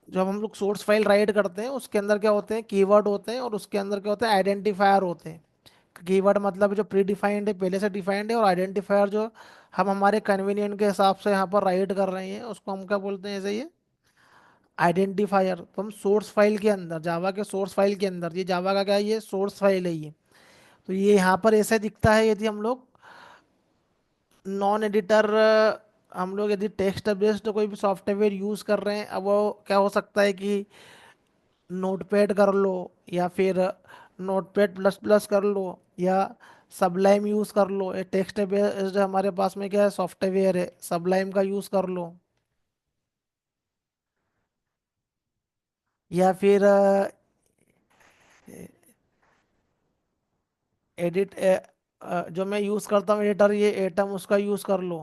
जब हम लोग सोर्स फाइल राइट करते हैं उसके अंदर क्या होते हैं, कीवर्ड होते हैं, और उसके अंदर क्या होते हैं, आइडेंटिफायर होते हैं। कीवर्ड मतलब जो प्री डिफाइंड है, पहले से डिफाइंड है, और आइडेंटिफायर जो हम हमारे कन्वीनियंट के हिसाब से यहाँ पर राइट कर रहे हैं उसको हम क्या बोलते हैं, ऐसे ही आइडेंटिफायर। तो हम सोर्स फाइल के अंदर, जावा के सोर्स फाइल के अंदर, ये जावा का क्या है, ये सोर्स फाइल है ये। तो ये यहाँ पर ऐसे दिखता है यदि हम लोग नॉन एडिटर, हम लोग यदि टेक्स्ट बेस्ड कोई भी सॉफ्टवेयर यूज कर रहे हैं, अब वो क्या हो सकता है कि नोटपैड कर लो, या फिर नोटपैड प्लस प्लस कर लो, या सबलाइम यूज कर लो। ये टेक्स्ट बेस्ड हमारे पास में क्या है, सॉफ्टवेयर है, सबलाइम का यूज कर लो। या फिर एडिट, जो मैं यूज करता हूँ एडिटर, ये एटम, उसका यूज कर लो।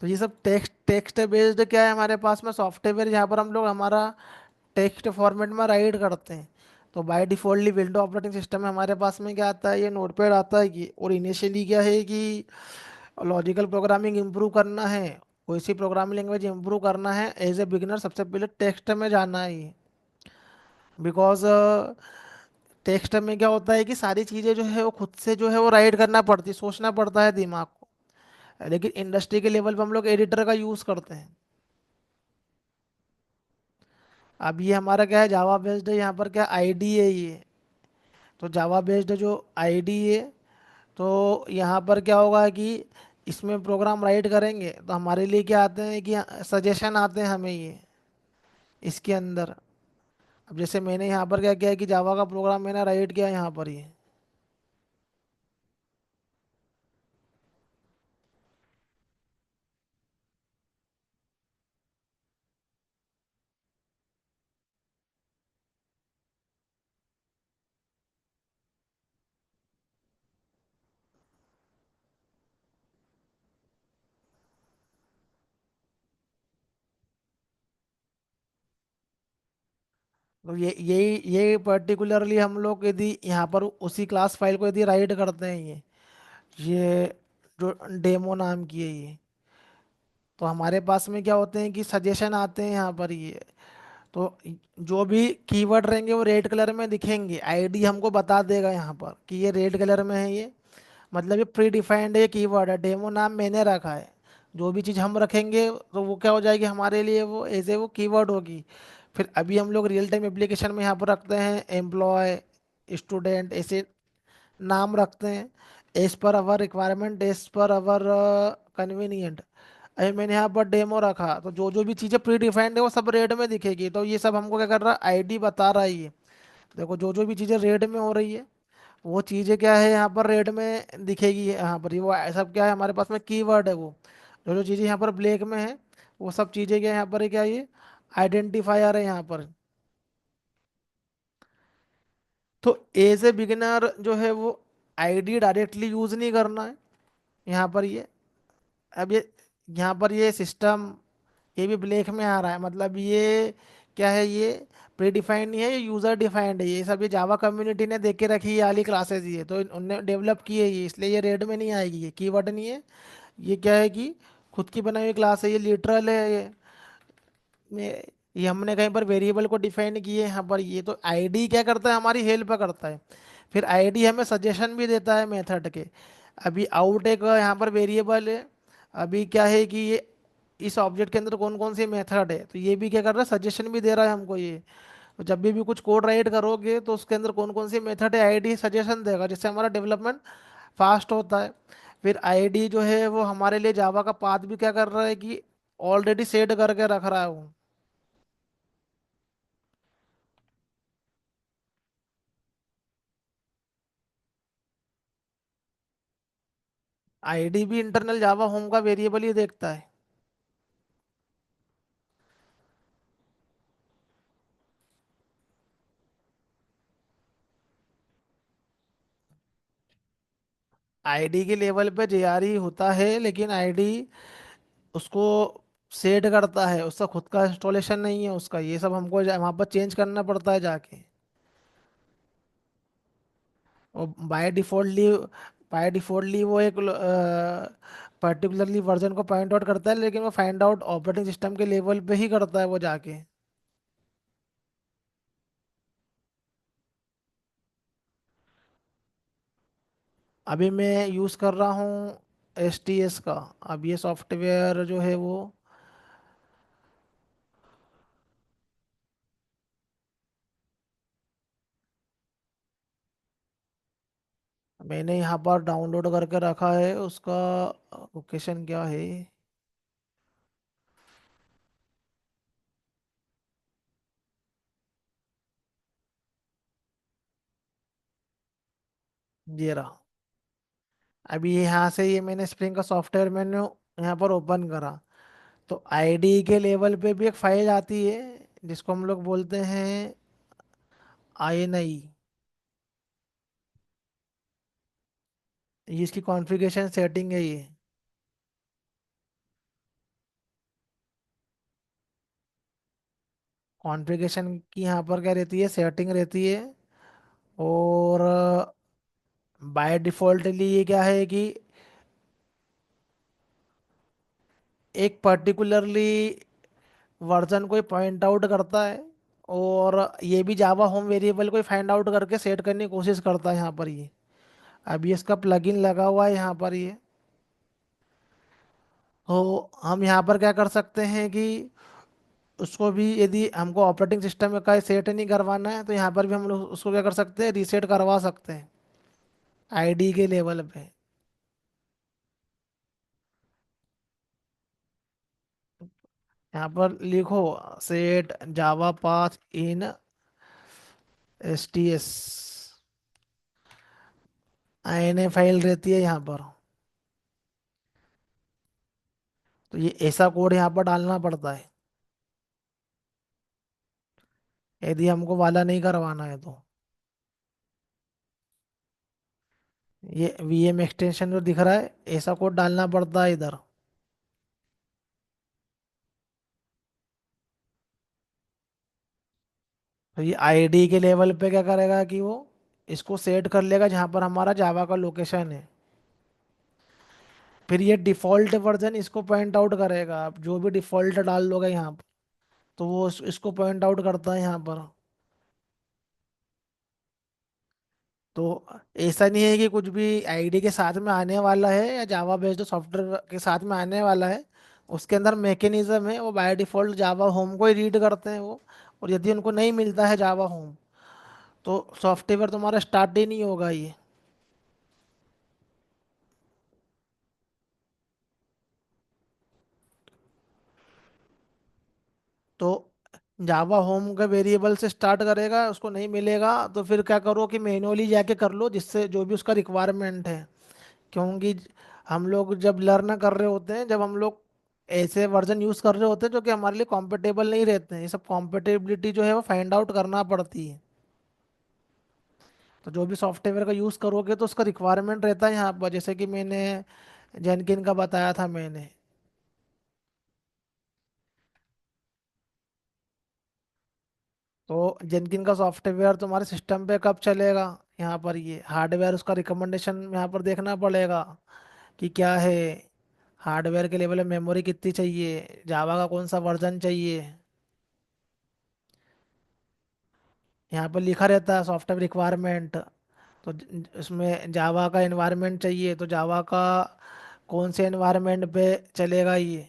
तो ये सब टेक्स्ट टेक्स्ट बेस्ड क्या है हमारे पास में सॉफ्टवेयर, जहाँ पर हम लोग हमारा टेक्स्ट फॉर्मेट में राइट करते हैं। तो by defaultly window operating system में हमारे पास में क्या आता है, ये नोटपैड आता है कि, और इनिशियली क्या है कि लॉजिकल प्रोग्रामिंग इम्प्रूव करना है, कोई सी प्रोग्रामिंग लैंग्वेज इम्प्रूव करना है, एज ए बिगिनर सबसे पहले टेक्स्ट में जाना है ये। बिकॉज टेक्स्ट में क्या होता है कि सारी चीज़ें जो है वो खुद से जो है वो राइट करना पड़ती, सोचना पड़ता है दिमाग को। लेकिन इंडस्ट्री के लेवल पे हम लोग एडिटर का यूज़ करते हैं। अब ये हमारा क्या है, जावा बेस्ड है, यहाँ पर क्या आईडी है ये। तो जावा बेस्ड जो आईडी है, तो यहाँ पर क्या होगा कि इसमें प्रोग्राम राइट करेंगे तो हमारे लिए क्या आते हैं कि सजेशन आते हैं हमें ये इसके अंदर। अब जैसे मैंने यहाँ पर क्या किया है कि जावा का प्रोग्राम मैंने राइट किया यहाँ पर ये। तो ये पर्टिकुलरली हम लोग यदि यहाँ पर उसी क्लास फाइल को यदि राइट करते हैं ये जो डेमो नाम की है ये, तो हमारे पास में क्या होते हैं कि सजेशन आते हैं यहाँ पर ये। तो जो भी कीवर्ड रहेंगे वो रेड कलर में दिखेंगे, आईडी हमको बता देगा यहाँ पर कि ये रेड कलर में है ये, मतलब ये प्री डिफाइंड है कीवर्ड है, डेमो नाम मैंने रखा है। जो भी चीज़ हम रखेंगे तो वो क्या हो जाएगी हमारे लिए, वो एज ए वो कीवर्ड होगी। फिर अभी हम लोग रियल टाइम एप्लीकेशन में यहाँ पर रखते हैं एम्प्लॉय, स्टूडेंट, ऐसे नाम रखते हैं, एज पर अवर रिक्वायरमेंट, एज पर अवर कन्वीनियंट। अभी मैंने यहाँ पर डेमो रखा, तो जो जो भी चीज़ें प्री डिफाइंड है वो सब रेड में दिखेगी। तो ये सब हमको क्या कर रहा है, आईडी बता रहा है ये। देखो जो जो भी चीज़ें रेड में हो रही है वो चीज़ें क्या है यहाँ पर रेड में दिखेगी यहाँ पर, ये वो सब क्या है हमारे पास में कीवर्ड है वो। जो जो चीज़ें यहाँ पर ब्लैक में है वो सब चीज़ें क्या यहाँ पर है, क्या ये आइडेंटिफायर है यहाँ पर। तो एज ए बिगिनर जो है वो आईडी डायरेक्टली यूज नहीं करना है यहाँ पर ये। अब ये यहाँ पर ये सिस्टम, ये भी ब्लैक में आ रहा है, मतलब ये क्या है, ये प्री डिफाइंड नहीं है, ये यूजर डिफाइंड है। ये सब ये जावा कम्युनिटी ने देख के रखी है ये वाली क्लासेस, ये तो उनने डेवलप की है ये, इसलिए ये रेड में नहीं आएगी, ये कीवर्ड नहीं है। ये क्या है कि खुद की बनाई हुई क्लास है, ये लिटरल है ये हमने कहीं पर वेरिएबल को डिफाइन किए हैं यहाँ पर। ये तो आईडी क्या करता है, हमारी हेल्प करता है। फिर आईडी हमें सजेशन भी देता है मेथड के। अभी आउट एक यहाँ पर वेरिएबल है। अभी क्या है कि ये इस ऑब्जेक्ट के अंदर कौन कौन सी मेथड है, तो ये भी क्या कर रहा है, सजेशन भी दे रहा है हमको ये। तो जब भी कुछ कोड राइट करोगे तो उसके अंदर कौन कौन सी मेथड है, आईडी सजेशन देगा, जिससे हमारा डेवलपमेंट फास्ट होता है। फिर आईडी जो है वो हमारे लिए जावा का पाथ भी क्या कर रहा है कि ऑलरेडी सेट करके रख रहा है वो। आईडी भी इंटरनल जावा होम का वेरिएबल ही देखता है। आईडी के लेवल पे जेआरई होता है, लेकिन आईडी उसको सेट करता है, उसका खुद का इंस्टॉलेशन नहीं है उसका, ये सब हमको वहाँ पर चेंज करना पड़ता है जाके। और बाय डिफॉल्टली वो एक पर्टिकुलरली वर्जन को पॉइंट आउट करता है, लेकिन वो फाइंड आउट ऑपरेटिंग सिस्टम के लेवल पे ही करता है वो जाके। अभी मैं यूज़ कर रहा हूँ एस का। अब ये सॉफ्टवेयर जो है वो मैंने यहाँ पर डाउनलोड करके रखा है, उसका लोकेशन क्या है। ये रहा। अभी यहाँ से ये मैंने स्प्रिंग का सॉफ्टवेयर मैंने यहाँ पर ओपन करा, तो आईडी के लेवल पे भी एक फाइल आती है जिसको हम लोग बोलते हैं INI। ये इसकी कॉन्फ़िगरेशन सेटिंग है ये। कॉन्फ़िगरेशन की यहाँ पर क्या रहती है, सेटिंग रहती है। और बाय डिफ़ॉल्टली ये क्या है कि एक पर्टिकुलरली वर्जन को पॉइंट आउट करता है, और ये भी जावा होम वेरिएबल को फाइंड आउट करके सेट करने की कोशिश करता है यहाँ पर ये। अभी इसका प्लगइन लगा हुआ है यहाँ पर ये। तो हम यहाँ पर क्या कर सकते हैं कि उसको भी, यदि हमको ऑपरेटिंग सिस्टम का सेट नहीं करवाना है, तो यहाँ पर भी हम लोग उसको क्या कर सकते हैं, रीसेट करवा सकते हैं आईडी के लेवल पे। यहाँ पर लिखो सेट जावा पाथ इन STS, INI फाइल रहती है यहाँ पर। तो ये ऐसा कोड यहाँ पर डालना पड़ता है यदि हमको वाला नहीं करवाना है तो। ये VM एक्सटेंशन जो दिख रहा है, ऐसा कोड डालना पड़ता है इधर। तो ये आईडी के लेवल पे क्या करेगा कि वो इसको सेट कर लेगा जहाँ पर हमारा जावा का लोकेशन है। फिर ये डिफॉल्ट वर्जन इसको पॉइंट आउट करेगा, आप जो भी डिफॉल्ट डाल दोगे यहाँ पर, तो वो इसको पॉइंट आउट करता है यहाँ पर। तो ऐसा नहीं है कि कुछ भी आईडी के साथ में आने वाला है या जावा बेस्ड सॉफ्टवेयर के साथ में आने वाला है, उसके अंदर मैकेनिज्म है, वो बाय डिफॉल्ट जावा होम को ही रीड करते हैं वो। और यदि उनको नहीं मिलता है जावा होम, तो सॉफ्टवेयर तुम्हारा स्टार्ट ही नहीं होगा ये। तो जावा होम के वेरिएबल से स्टार्ट करेगा, उसको नहीं मिलेगा तो फिर क्या करो कि मैन्युअली जाके कर लो, जिससे जो भी उसका रिक्वायरमेंट है। क्योंकि हम लोग जब लर्न कर रहे होते हैं, जब हम लोग ऐसे वर्जन यूज कर रहे होते हैं जो कि हमारे लिए कॉम्पेटेबल नहीं रहते हैं, ये सब कॉम्पेटेबिलिटी जो है वो फाइंड आउट करना पड़ती है। तो जो भी सॉफ्टवेयर का यूज करोगे तो उसका रिक्वायरमेंट रहता है यहाँ पर, जैसे कि मैंने जेनकिन का बताया था मैंने। तो जेनकिन का सॉफ्टवेयर तुम्हारे सिस्टम पे कब चलेगा, यहाँ पर ये हार्डवेयर उसका रिकमेंडेशन यहाँ पर देखना पड़ेगा कि क्या है, हार्डवेयर के लेवल में मेमोरी कितनी चाहिए, जावा का कौन सा वर्जन चाहिए। यहाँ पर लिखा रहता है सॉफ्टवेयर रिक्वायरमेंट। तो इसमें जावा का एनवायरनमेंट चाहिए, तो जावा का कौन से एनवायरनमेंट पे चलेगा ये।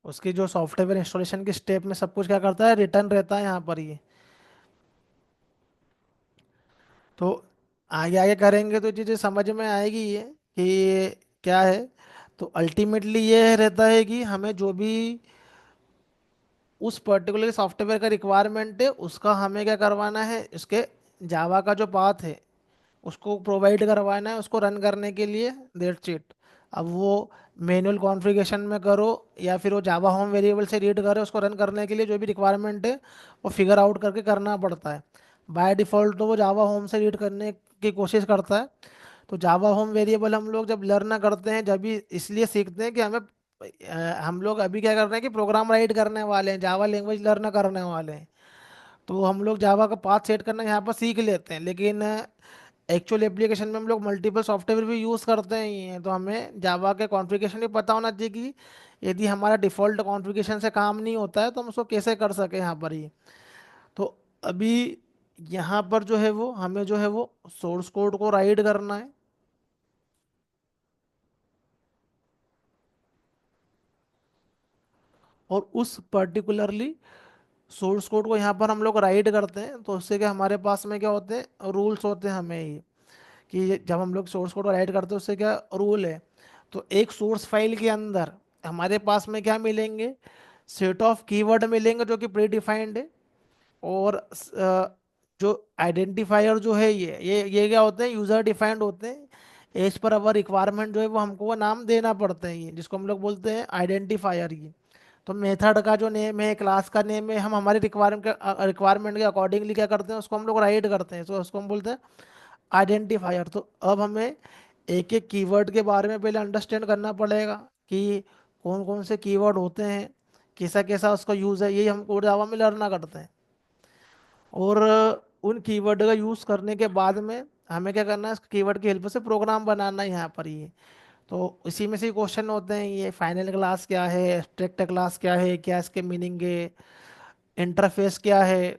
उसकी जो सॉफ्टवेयर इंस्टॉलेशन के स्टेप में सब कुछ क्या करता है, रिटर्न रहता है यहाँ पर ये। तो आगे आगे करेंगे तो चीज़ें समझ में आएगी ये कि क्या है। तो अल्टीमेटली ये रहता है कि हमें जो भी उस पर्टिकुलर सॉफ्टवेयर का रिक्वायरमेंट है, उसका हमें क्या करवाना है, उसके जावा का जो पाथ है उसको प्रोवाइड करवाना है उसको रन करने के लिए, दैट्स इट। अब वो मैनुअल कॉन्फ़िगरेशन में करो, या फिर वो जावा होम वेरिएबल से रीड करे, उसको रन करने के लिए जो भी रिक्वायरमेंट है वो फिगर आउट करके करना पड़ता है। बाय डिफ़ॉल्ट तो वो जावा होम से रीड करने की कोशिश करता है। तो जावा होम वेरिएबल हम लोग जब लर्न करते हैं, जब भी इसलिए सीखते हैं कि हमें हम लोग अभी क्या कर रहे हैं कि प्रोग्राम राइट करने वाले हैं, जावा लैंग्वेज लर्न करने वाले हैं। तो हम लोग जावा का पाथ सेट करना यहाँ पर सीख लेते हैं, लेकिन एक्चुअल एप्लीकेशन में हम लोग मल्टीपल सॉफ्टवेयर भी यूज़ करते हैं ही हैं। तो हमें जावा के कॉन्फ़िगरेशन भी पता होना चाहिए कि यदि हमारा डिफ़ॉल्ट कॉन्फ़िगरेशन से काम नहीं होता है तो हम उसको कैसे कर सकें यहाँ पर ही। तो अभी यहाँ पर जो है वो हमें जो है वो सोर्स कोड को राइट करना है। और उस पर्टिकुलरली सोर्स कोड को यहाँ पर हम लोग राइट करते हैं, तो उससे क्या हमारे पास में क्या होते हैं, रूल्स होते हैं हमें ही, कि जब हम लोग सोर्स कोड राइट करते हैं उससे क्या रूल है। तो एक सोर्स फाइल के अंदर हमारे पास में क्या मिलेंगे, सेट ऑफ कीवर्ड मिलेंगे जो कि प्री डिफाइंड है। और जो आइडेंटिफायर जो है ये क्या होते हैं, यूजर डिफाइंड होते हैं। एज पर अवर रिक्वायरमेंट जो है वो हमको वो नाम देना पड़ते हैं, ये जिसको हम लोग बोलते हैं आइडेंटिफायर। ये तो मेथड का जो नेम है, क्लास का नेम है, हम हमारी रिक्वायरमेंट के अकॉर्डिंगली क्या करते हैं, उसको हम लोग राइट करते हैं, तो उसको हम बोलते हैं आइडेंटिफायर। तो अब हमें एक एक कीवर्ड के बारे में पहले अंडरस्टैंड करना पड़ेगा कि कौन कौन से कीवर्ड होते हैं, कैसा कैसा उसका यूज़ है, यही हम कोड जावा में लर्न करते हैं। और उन कीवर्ड का यूज़ करने के बाद में हमें क्या करना है, कीवर्ड की हेल्प से प्रोग्राम बनाना है यहाँ पर ये। तो इसी में से क्वेश्चन होते हैं, ये फाइनल क्लास क्या है, एब्स्ट्रैक्ट क्लास क्या है, क्या इसके मीनिंग है, इंटरफेस क्या है।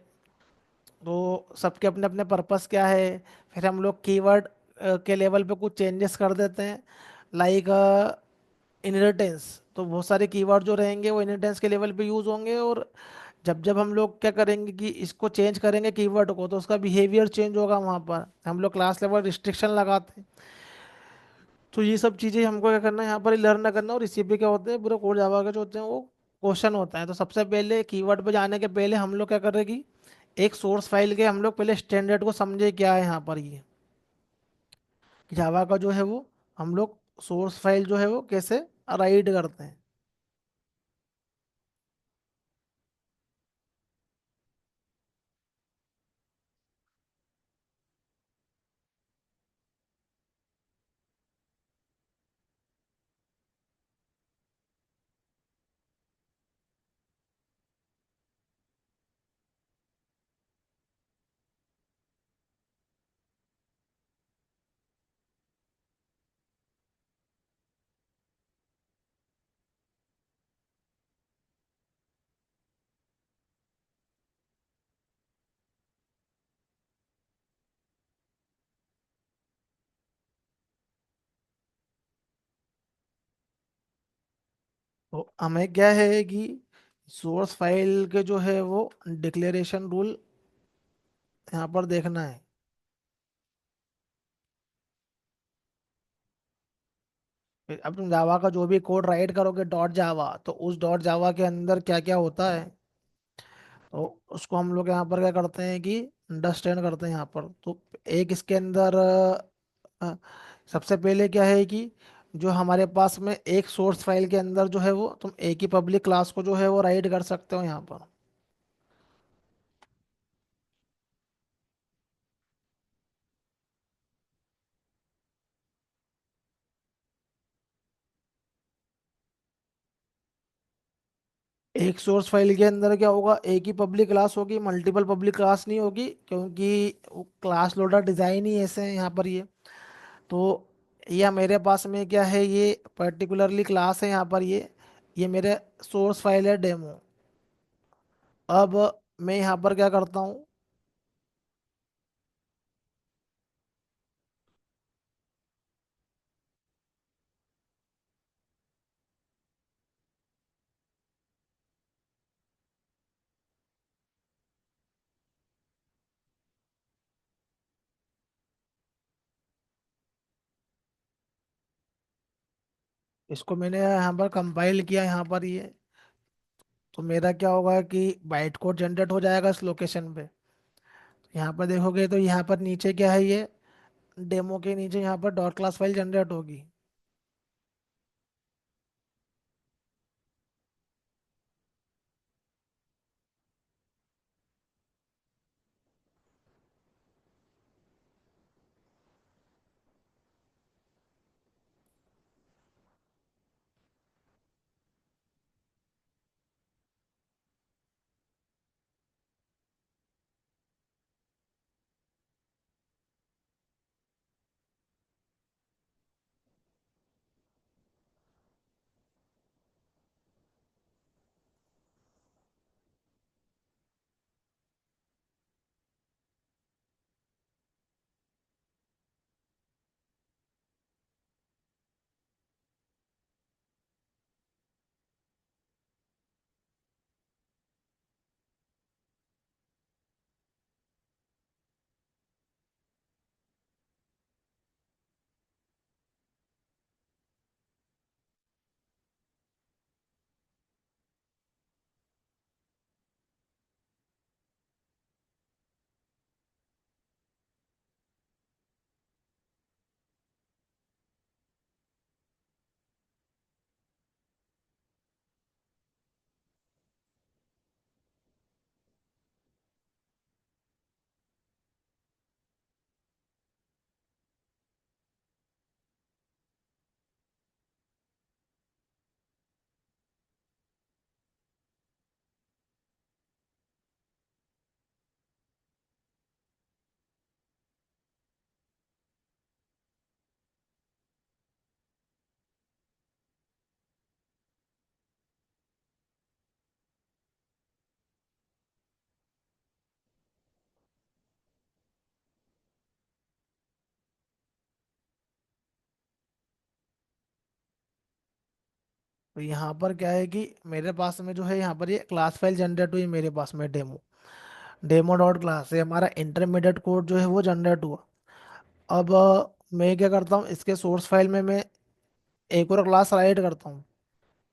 तो सबके अपने अपने पर्पस क्या है। फिर हम लोग कीवर्ड के लेवल पे कुछ चेंजेस कर देते हैं, लाइक इनहेरिटेंस। तो बहुत सारे कीवर्ड जो रहेंगे वो इनहेरिटेंस के लेवल पे यूज होंगे, और जब जब हम लोग क्या करेंगे कि इसको चेंज करेंगे कीवर्ड को, तो उसका बिहेवियर चेंज होगा। वहाँ पर हम लोग क्लास लेवल रिस्ट्रिक्शन लगाते हैं। तो ये सब चीज़ें हमको क्या करना है, यहाँ पर ही लर्न करना। और इसी पे क्या होते हैं, पूरे कोड जावा के जो होते हैं वो क्वेश्चन होता है। तो सबसे पहले कीवर्ड पे जाने के पहले हम लोग क्या करेंगे, एक सोर्स फाइल के हम लोग पहले स्टैंडर्ड को समझे क्या है यहाँ पर ये जावा का जो है वो हम लोग सोर्स फाइल जो है वो कैसे राइट करते हैं। तो हमें क्या है कि सोर्स फाइल के जो है वो डिक्लेरेशन रूल यहाँ पर देखना है। फिर अब तुम जावा का जो भी कोड राइट करोगे डॉट जावा, तो उस डॉट जावा के अंदर क्या क्या होता है, तो उसको हम लोग यहाँ पर क्या करते हैं कि अंडरस्टैंड करते हैं यहाँ पर। तो एक इसके अंदर सबसे पहले क्या है कि जो हमारे पास में एक सोर्स फाइल के अंदर जो है वो तुम एक ही पब्लिक क्लास को जो है वो राइट कर सकते हो यहाँ पर। एक सोर्स फाइल के अंदर क्या होगा, एक ही पब्लिक क्लास होगी, मल्टीपल पब्लिक क्लास नहीं होगी, क्योंकि क्लास लोडर डिज़ाइन ही ऐसे हैं यहाँ पर ये। तो यह मेरे पास में क्या है, ये पर्टिकुलरली क्लास है यहाँ पर ये मेरे सोर्स फाइल है डेमो। अब मैं यहाँ पर क्या करता हूँ, इसको मैंने यहाँ पर कंपाइल किया यहाँ पर ये। तो मेरा क्या होगा कि बाइट कोड जनरेट हो जाएगा इस लोकेशन पे। यहाँ पर देखोगे तो यहाँ पर नीचे क्या है, ये डेमो के नीचे यहाँ पर डॉट क्लास फाइल जनरेट होगी। तो यहाँ पर क्या है कि मेरे पास में जो है यहाँ पर ये क्लास फाइल जनरेट हुई मेरे पास में डेमो, डेमो डॉट क्लास से हमारा इंटरमीडिएट कोड जो है वो जनरेट हुआ। अब मैं क्या करता हूँ, इसके सोर्स फाइल में मैं एक और क्लास राइट करता हूँ।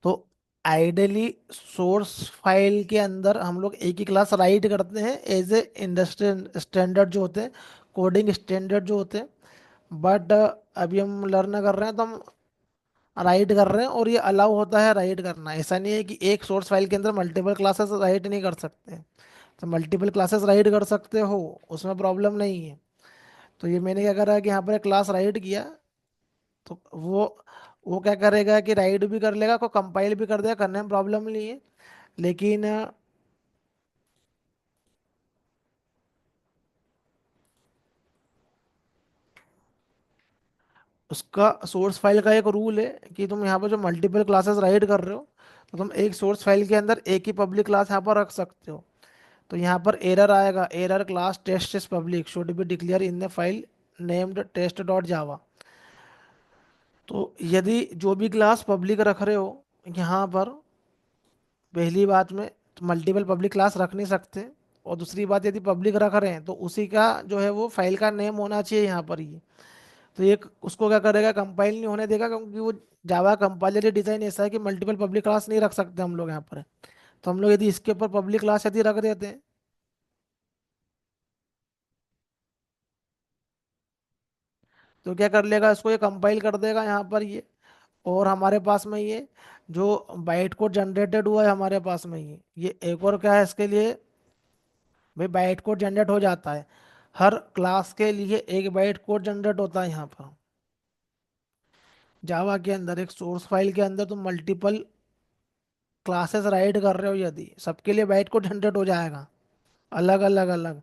तो आइडियली सोर्स फाइल के अंदर हम लोग एक ही क्लास राइट करते हैं एज ए इंडस्ट्री स्टैंडर्ड जो होते हैं, कोडिंग स्टैंडर्ड जो होते हैं। बट अभी हम लर्न कर रहे हैं तो हम राइट कर रहे हैं, और ये अलाउ होता है राइट करना। ऐसा नहीं है कि एक सोर्स फाइल के अंदर मल्टीपल क्लासेस राइट नहीं कर सकते। तो मल्टीपल क्लासेस राइट कर सकते हो, उसमें प्रॉब्लम नहीं है। तो ये मैंने क्या करा कि यहाँ पर एक क्लास राइट किया। तो वो क्या करेगा कि राइट भी कर लेगा, को कंपाइल भी कर देगा, करने में प्रॉब्लम नहीं है। लेकिन उसका सोर्स फाइल का एक रूल है कि तुम यहाँ पर जो मल्टीपल क्लासेस राइट कर रहे हो, तो तुम एक सोर्स फाइल के अंदर एक ही पब्लिक क्लास यहाँ पर रख सकते हो। तो यहाँ पर एरर आएगा, error class test is public should be declare in the file named test dot Java. तो यदि जो भी क्लास पब्लिक रख रहे हो यहाँ पर, पहली बात में तो मल्टीपल पब्लिक क्लास रख नहीं सकते। और दूसरी बात, यदि पब्लिक रख रहे हैं तो उसी का जो है वो फाइल का नेम होना चाहिए यहाँ पर ही। तो ये उसको क्या करेगा, कंपाइल नहीं होने देगा, क्योंकि वो जावा कंपाइलर डिजाइन ऐसा है कि मल्टीपल पब्लिक क्लास नहीं रख सकते हम लोग यहाँ पर। तो हम लोग यदि इसके ऊपर पब्लिक क्लास यदि रख देते हैं, तो क्या कर लेगा, इसको ये कंपाइल कर देगा यहाँ पर ये। और हमारे पास में ये जो बाइट कोड जनरेटेड हुआ है हमारे पास में ये एक और क्या है इसके लिए, भाई बाइट कोड जनरेट हो जाता है। हर क्लास के लिए एक बाइट कोड जनरेट होता है यहाँ पर। जावा के अंदर एक सोर्स फाइल के अंदर तुम मल्टीपल क्लासेस राइट कर रहे हो, यदि सबके लिए बाइट कोड जनरेट हो जाएगा, अलग अलग अलग।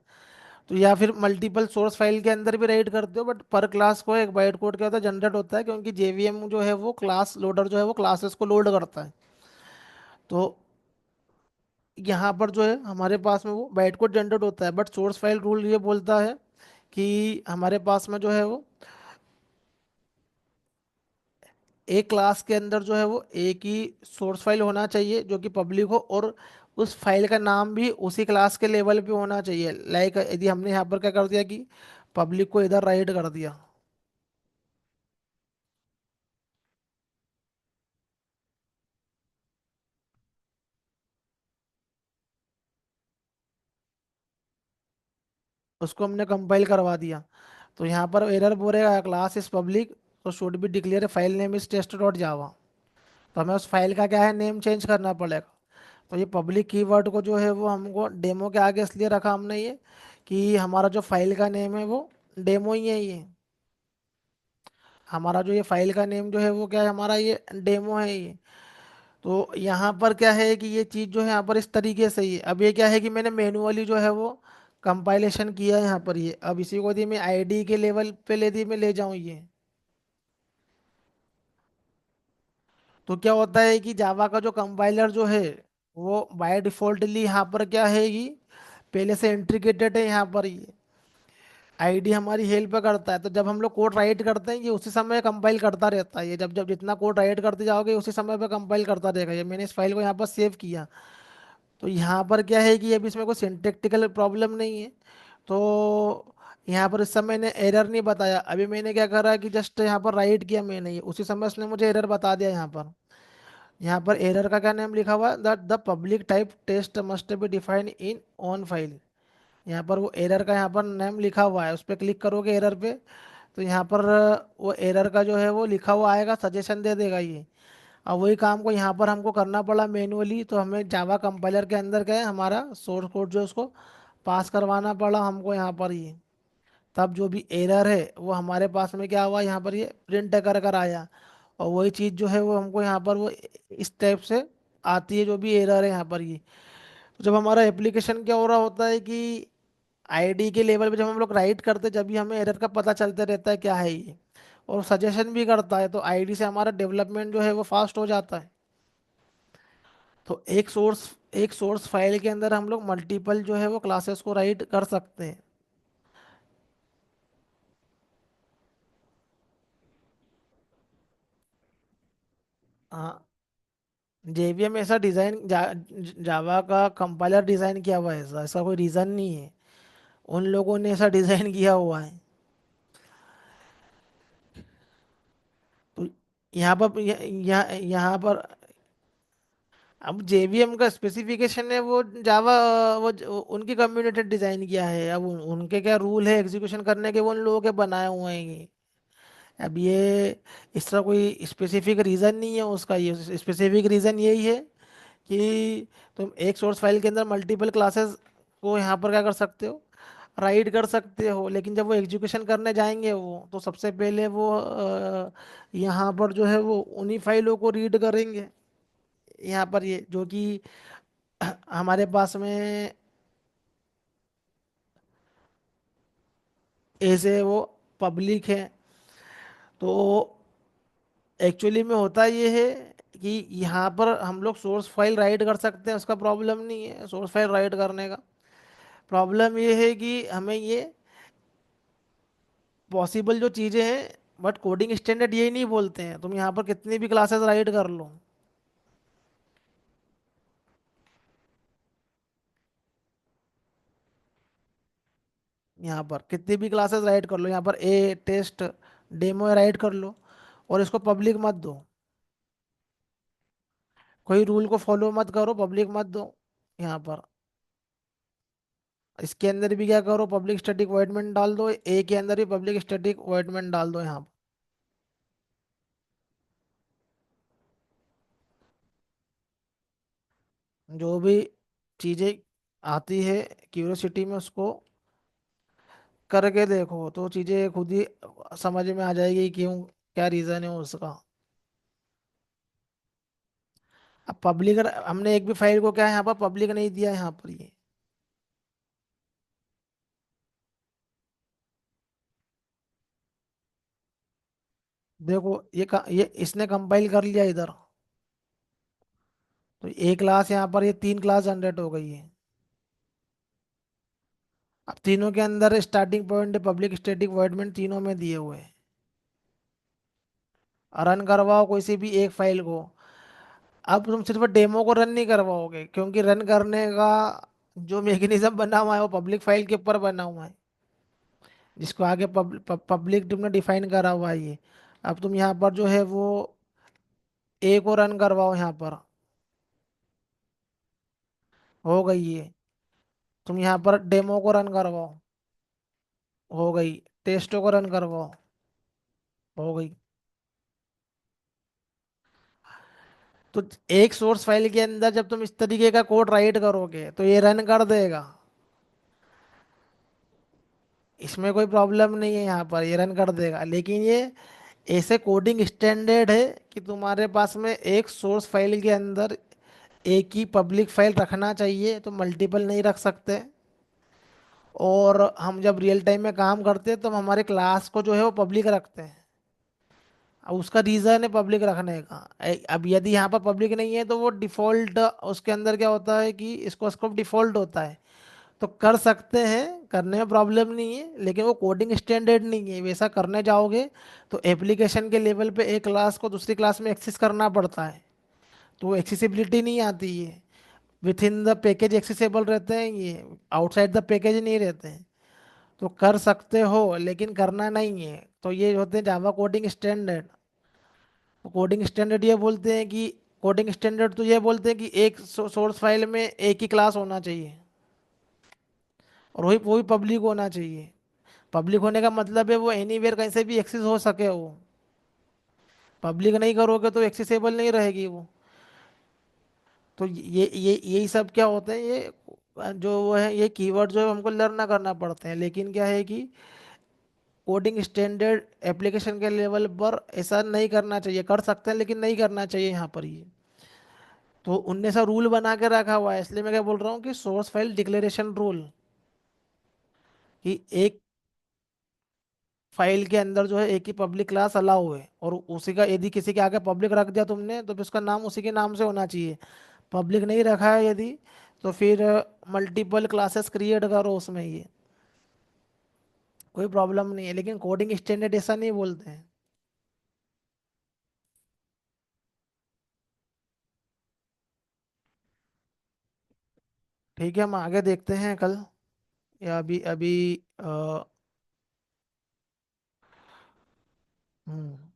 तो या फिर मल्टीपल सोर्स फाइल के अंदर भी राइट करते हो, बट पर क्लास को एक बाइट कोड क्या होता है, जनरेट होता है, क्योंकि जेवीएम जो है वो क्लास लोडर जो है वो क्लासेस को लोड करता है। तो यहाँ पर जो है हमारे पास में वो बाइट कोड जनरेट होता है, बट सोर्स फाइल रूल ये बोलता है कि हमारे पास में जो है वो एक क्लास के अंदर जो है वो एक ही सोर्स फाइल होना चाहिए जो कि पब्लिक हो, और उस फाइल का नाम भी उसी क्लास के लेवल पे होना चाहिए। लाइक यदि हमने यहाँ पर क्या कर दिया कि पब्लिक को इधर राइट कर दिया, उसको हमने कंपाइल करवा दिया, तो यहाँ पर एरर बोलेगा क्लास इज पब्लिक, तो should be declare file name is test dot Java. तो हमें उस फाइल का क्या है, नेम चेंज करना पड़ेगा। तो ये पब्लिक कीवर्ड को जो है वो हमको डेमो के आगे इसलिए रखा हमने ये, कि हमारा जो फाइल का नेम है वो डेमो ही है ये। हमारा जो ये फाइल का नेम जो है वो क्या है, हमारा ये डेमो है ये। तो यहाँ पर क्या है कि ये चीज़ जो है यहाँ पर इस तरीके से ही है। अब ये क्या है कि मैंने मैन्युअली जो है वो कंपाइलेशन किया है यहाँ पर ये। अब इसी को यदि मैं आईडी के लेवल पे यदि मैं ले जाऊँ ये, तो क्या होता है कि जावा का जो कंपाइलर जो है वो बाय डिफॉल्टली यहाँ पर क्या है कि पहले से इंट्रीग्रेटेड है यहाँ पर ये। आईडी हमारी हेल्प करता है, तो जब हम लोग कोड राइट करते हैं ये उसी समय कंपाइल करता रहता है। ये जब जब जितना कोड राइट करते जाओगे उसी समय पे कंपाइल करता रहेगा। ये मैंने इस फाइल को यहाँ पर सेव किया। तो यहाँ पर क्या है कि अभी इसमें कोई सिंटेक्टिकल प्रॉब्लम नहीं है। तो यहाँ पर इस समय ने एरर नहीं बताया। अभी मैंने क्या करा कि जस्ट यहाँ पर राइट किया मैंने, ये उसी समय उसने मुझे एरर बता दिया यहाँ पर। यहाँ पर एरर का क्या नेम लिखा हुआ है, that the public type test must be defined in on file. यहाँ पर वो एरर का यहाँ पर नेम लिखा हुआ है, उस पर क्लिक करोगे एरर पे, तो यहाँ पर वो एरर का जो है वो लिखा हुआ आएगा, सजेशन दे देगा ये। अब वही काम को यहाँ पर हमको करना पड़ा मैन्युअली। तो हमें जावा कंपाइलर के अंदर क्या है, हमारा सोर्स कोड जो है उसको पास करवाना पड़ा हमको यहाँ पर ये। तब जो भी एरर है वो हमारे पास में क्या हुआ, यहाँ पर ये प्रिंट कर कर आया। और वही चीज़ जो है वो हमको यहाँ पर वो इस टाइप से आती है, जो भी एरर है यहाँ पर ये। तो जब हमारा एप्लीकेशन क्या हो रहा होता है कि आईडी के लेवल पे जब हम लोग राइट करते हैं, जब भी हमें एरर का पता चलता रहता है क्या है ये, और सजेशन भी करता है, तो आईडी से हमारा डेवलपमेंट जो है वो फास्ट हो जाता है। तो एक सोर्स फाइल के अंदर हम लोग मल्टीपल जो है वो क्लासेस को राइट कर सकते हैं। हाँ, जेवीएम ऐसा डिजाइन जावा का कंपाइलर डिजाइन किया हुआ है, ऐसा ऐसा कोई रीजन नहीं है, उन लोगों ने ऐसा डिजाइन किया हुआ है। तो यहाँ पर यहाँ पर अब जेवीएम का स्पेसिफिकेशन है, वो जावा, उनकी कम्युनिटी डिजाइन किया है। अब उनके क्या रूल है एग्जीक्यूशन करने के, वो उन लोगों के बनाए हुए हैं ये। अब ये इस तरह कोई स्पेसिफिक रीजन नहीं है उसका, ये स्पेसिफिक रीजन यही है कि तुम एक सोर्स फाइल के अंदर मल्टीपल क्लासेस को यहाँ पर क्या कर सकते हो, राइट कर सकते हो। लेकिन जब वो एग्जीक्यूशन करने जाएंगे वो, तो सबसे पहले वो यहाँ पर जो है वो उन्हीं फाइलों को रीड करेंगे। यहाँ पर ये जो कि हमारे पास में ऐसे वो पब्लिक है। तो एक्चुअली में होता ये है कि यहाँ पर हम लोग सोर्स फाइल राइट कर सकते हैं, उसका प्रॉब्लम नहीं है सोर्स फाइल राइट करने का। प्रॉब्लम ये है कि हमें ये पॉसिबल जो चीज़ें हैं, बट कोडिंग स्टैंडर्ड यही नहीं बोलते हैं तुम यहाँ पर कितनी भी क्लासेस राइट कर लो। यहाँ पर कितनी भी क्लासेस राइट कर लो, यहाँ पर ए टेस्ट डेमो राइट कर लो, और इसको पब्लिक मत दो। कोई रूल को फॉलो मत करो, पब्लिक मत दो यहाँ पर। इसके अंदर भी क्या करो, पब्लिक स्टैटिक वॉइड मेन डाल दो, ए के अंदर भी पब्लिक स्टैटिक वॉइड मेन डाल दो यहाँ पर। जो भी चीज़ें आती है क्यूरियोसिटी में, उसको करके देखो तो चीज़ें खुद ही समझ में आ जाएगी क्यों, क्या रीज़न है उसका। अब पब्लिक, हमने एक भी फाइल को क्या है यहाँ पर पब्लिक नहीं दिया यहाँ पर ये। देखो ये इसने कंपाइल कर लिया इधर, तो एक क्लास यहाँ पर, ये तीन क्लास जनरेट हो गई है। अब तीनों के अंदर starting point public static void main तीनों में दिए हुए हैं। रन करवाओ कोई सी भी एक फाइल को। अब तुम सिर्फ डेमो को रन नहीं करवाओगे, क्योंकि रन करने का जो मैकेनिज्म बना हुआ है वो पब्लिक फाइल के ऊपर बना हुआ है, जिसको आगे पब्लिक तुमने डिफाइन करा हुआ है ये। अब तुम यहाँ पर जो है वो ए को रन करवाओ यहाँ पर, हो गई ये। तुम यहाँ पर डेमो को रन करवाओ, हो गई। टेस्टो को रन करवाओ, हो गई। तो एक सोर्स फाइल के अंदर जब तुम इस तरीके का कोड राइट करोगे तो ये रन कर देगा, इसमें कोई प्रॉब्लम नहीं है, यहाँ पर ये रन कर देगा। लेकिन ये ऐसे कोडिंग स्टैंडर्ड है कि तुम्हारे पास में एक सोर्स फाइल के अंदर एक ही पब्लिक फाइल रखना चाहिए, तो मल्टीपल नहीं रख सकते। और हम जब रियल टाइम में काम करते हैं तो हम हमारे क्लास को जो है वो पब्लिक रखते हैं। अब उसका रीज़न है पब्लिक रखने का। अब यदि यहाँ पर पब्लिक नहीं है तो वो डिफ़ॉल्ट, उसके अंदर क्या होता है कि इसको स्कोप डिफ़ॉल्ट होता है। तो कर सकते हैं, करने में प्रॉब्लम नहीं है, लेकिन वो कोडिंग स्टैंडर्ड नहीं है। वैसा करने जाओगे तो एप्लीकेशन के लेवल पे एक क्लास को दूसरी क्लास में एक्सेस करना पड़ता है, तो वो एक्सेसिबिलिटी नहीं आती है। With in the package accessible रहते हैं ये, आउटसाइड द पैकेज नहीं रहते हैं। तो कर सकते हो लेकिन करना नहीं है। तो ये होते हैं Java coding standard. Coding standard ये बोलते हैं कि, कोडिंग स्टैंडर्ड तो ये बोलते हैं कि एक सोर्स फाइल में एक ही क्लास होना चाहिए, और वही पब्लिक होना चाहिए। पब्लिक होने का मतलब है वो एनीवेयर कहीं से भी एक्सेस हो सके वो। पब्लिक नहीं करोगे तो एक्सेसिबल नहीं रहेगी वो। तो ये यही सब क्या होते हैं ये, जो वो है ये कीवर्ड जो है हमको लर्न करना पड़ते हैं। लेकिन क्या है कि कोडिंग स्टैंडर्ड एप्लीकेशन के लेवल पर ऐसा नहीं करना चाहिए, कर सकते हैं लेकिन नहीं करना चाहिए यहाँ पर ये। तो उनने सा रूल बना के रखा हुआ है, इसलिए मैं क्या बोल रहा हूँ कि सोर्स फाइल डिक्लेरेशन रूल, कि एक फाइल के अंदर जो है एक ही पब्लिक क्लास अलाउ है, और उसी का यदि किसी के आगे पब्लिक रख दिया तुमने तो फिर उसका नाम उसी के नाम से होना चाहिए। पब्लिक नहीं रखा है यदि, तो फिर मल्टीपल क्लासेस क्रिएट करो उसमें, ये कोई प्रॉब्लम नहीं है। लेकिन कोडिंग स्टैंडर्ड ऐसा नहीं बोलते हैं। ठीक है, हम आगे देखते हैं कल, या अभी अभी। हम्म।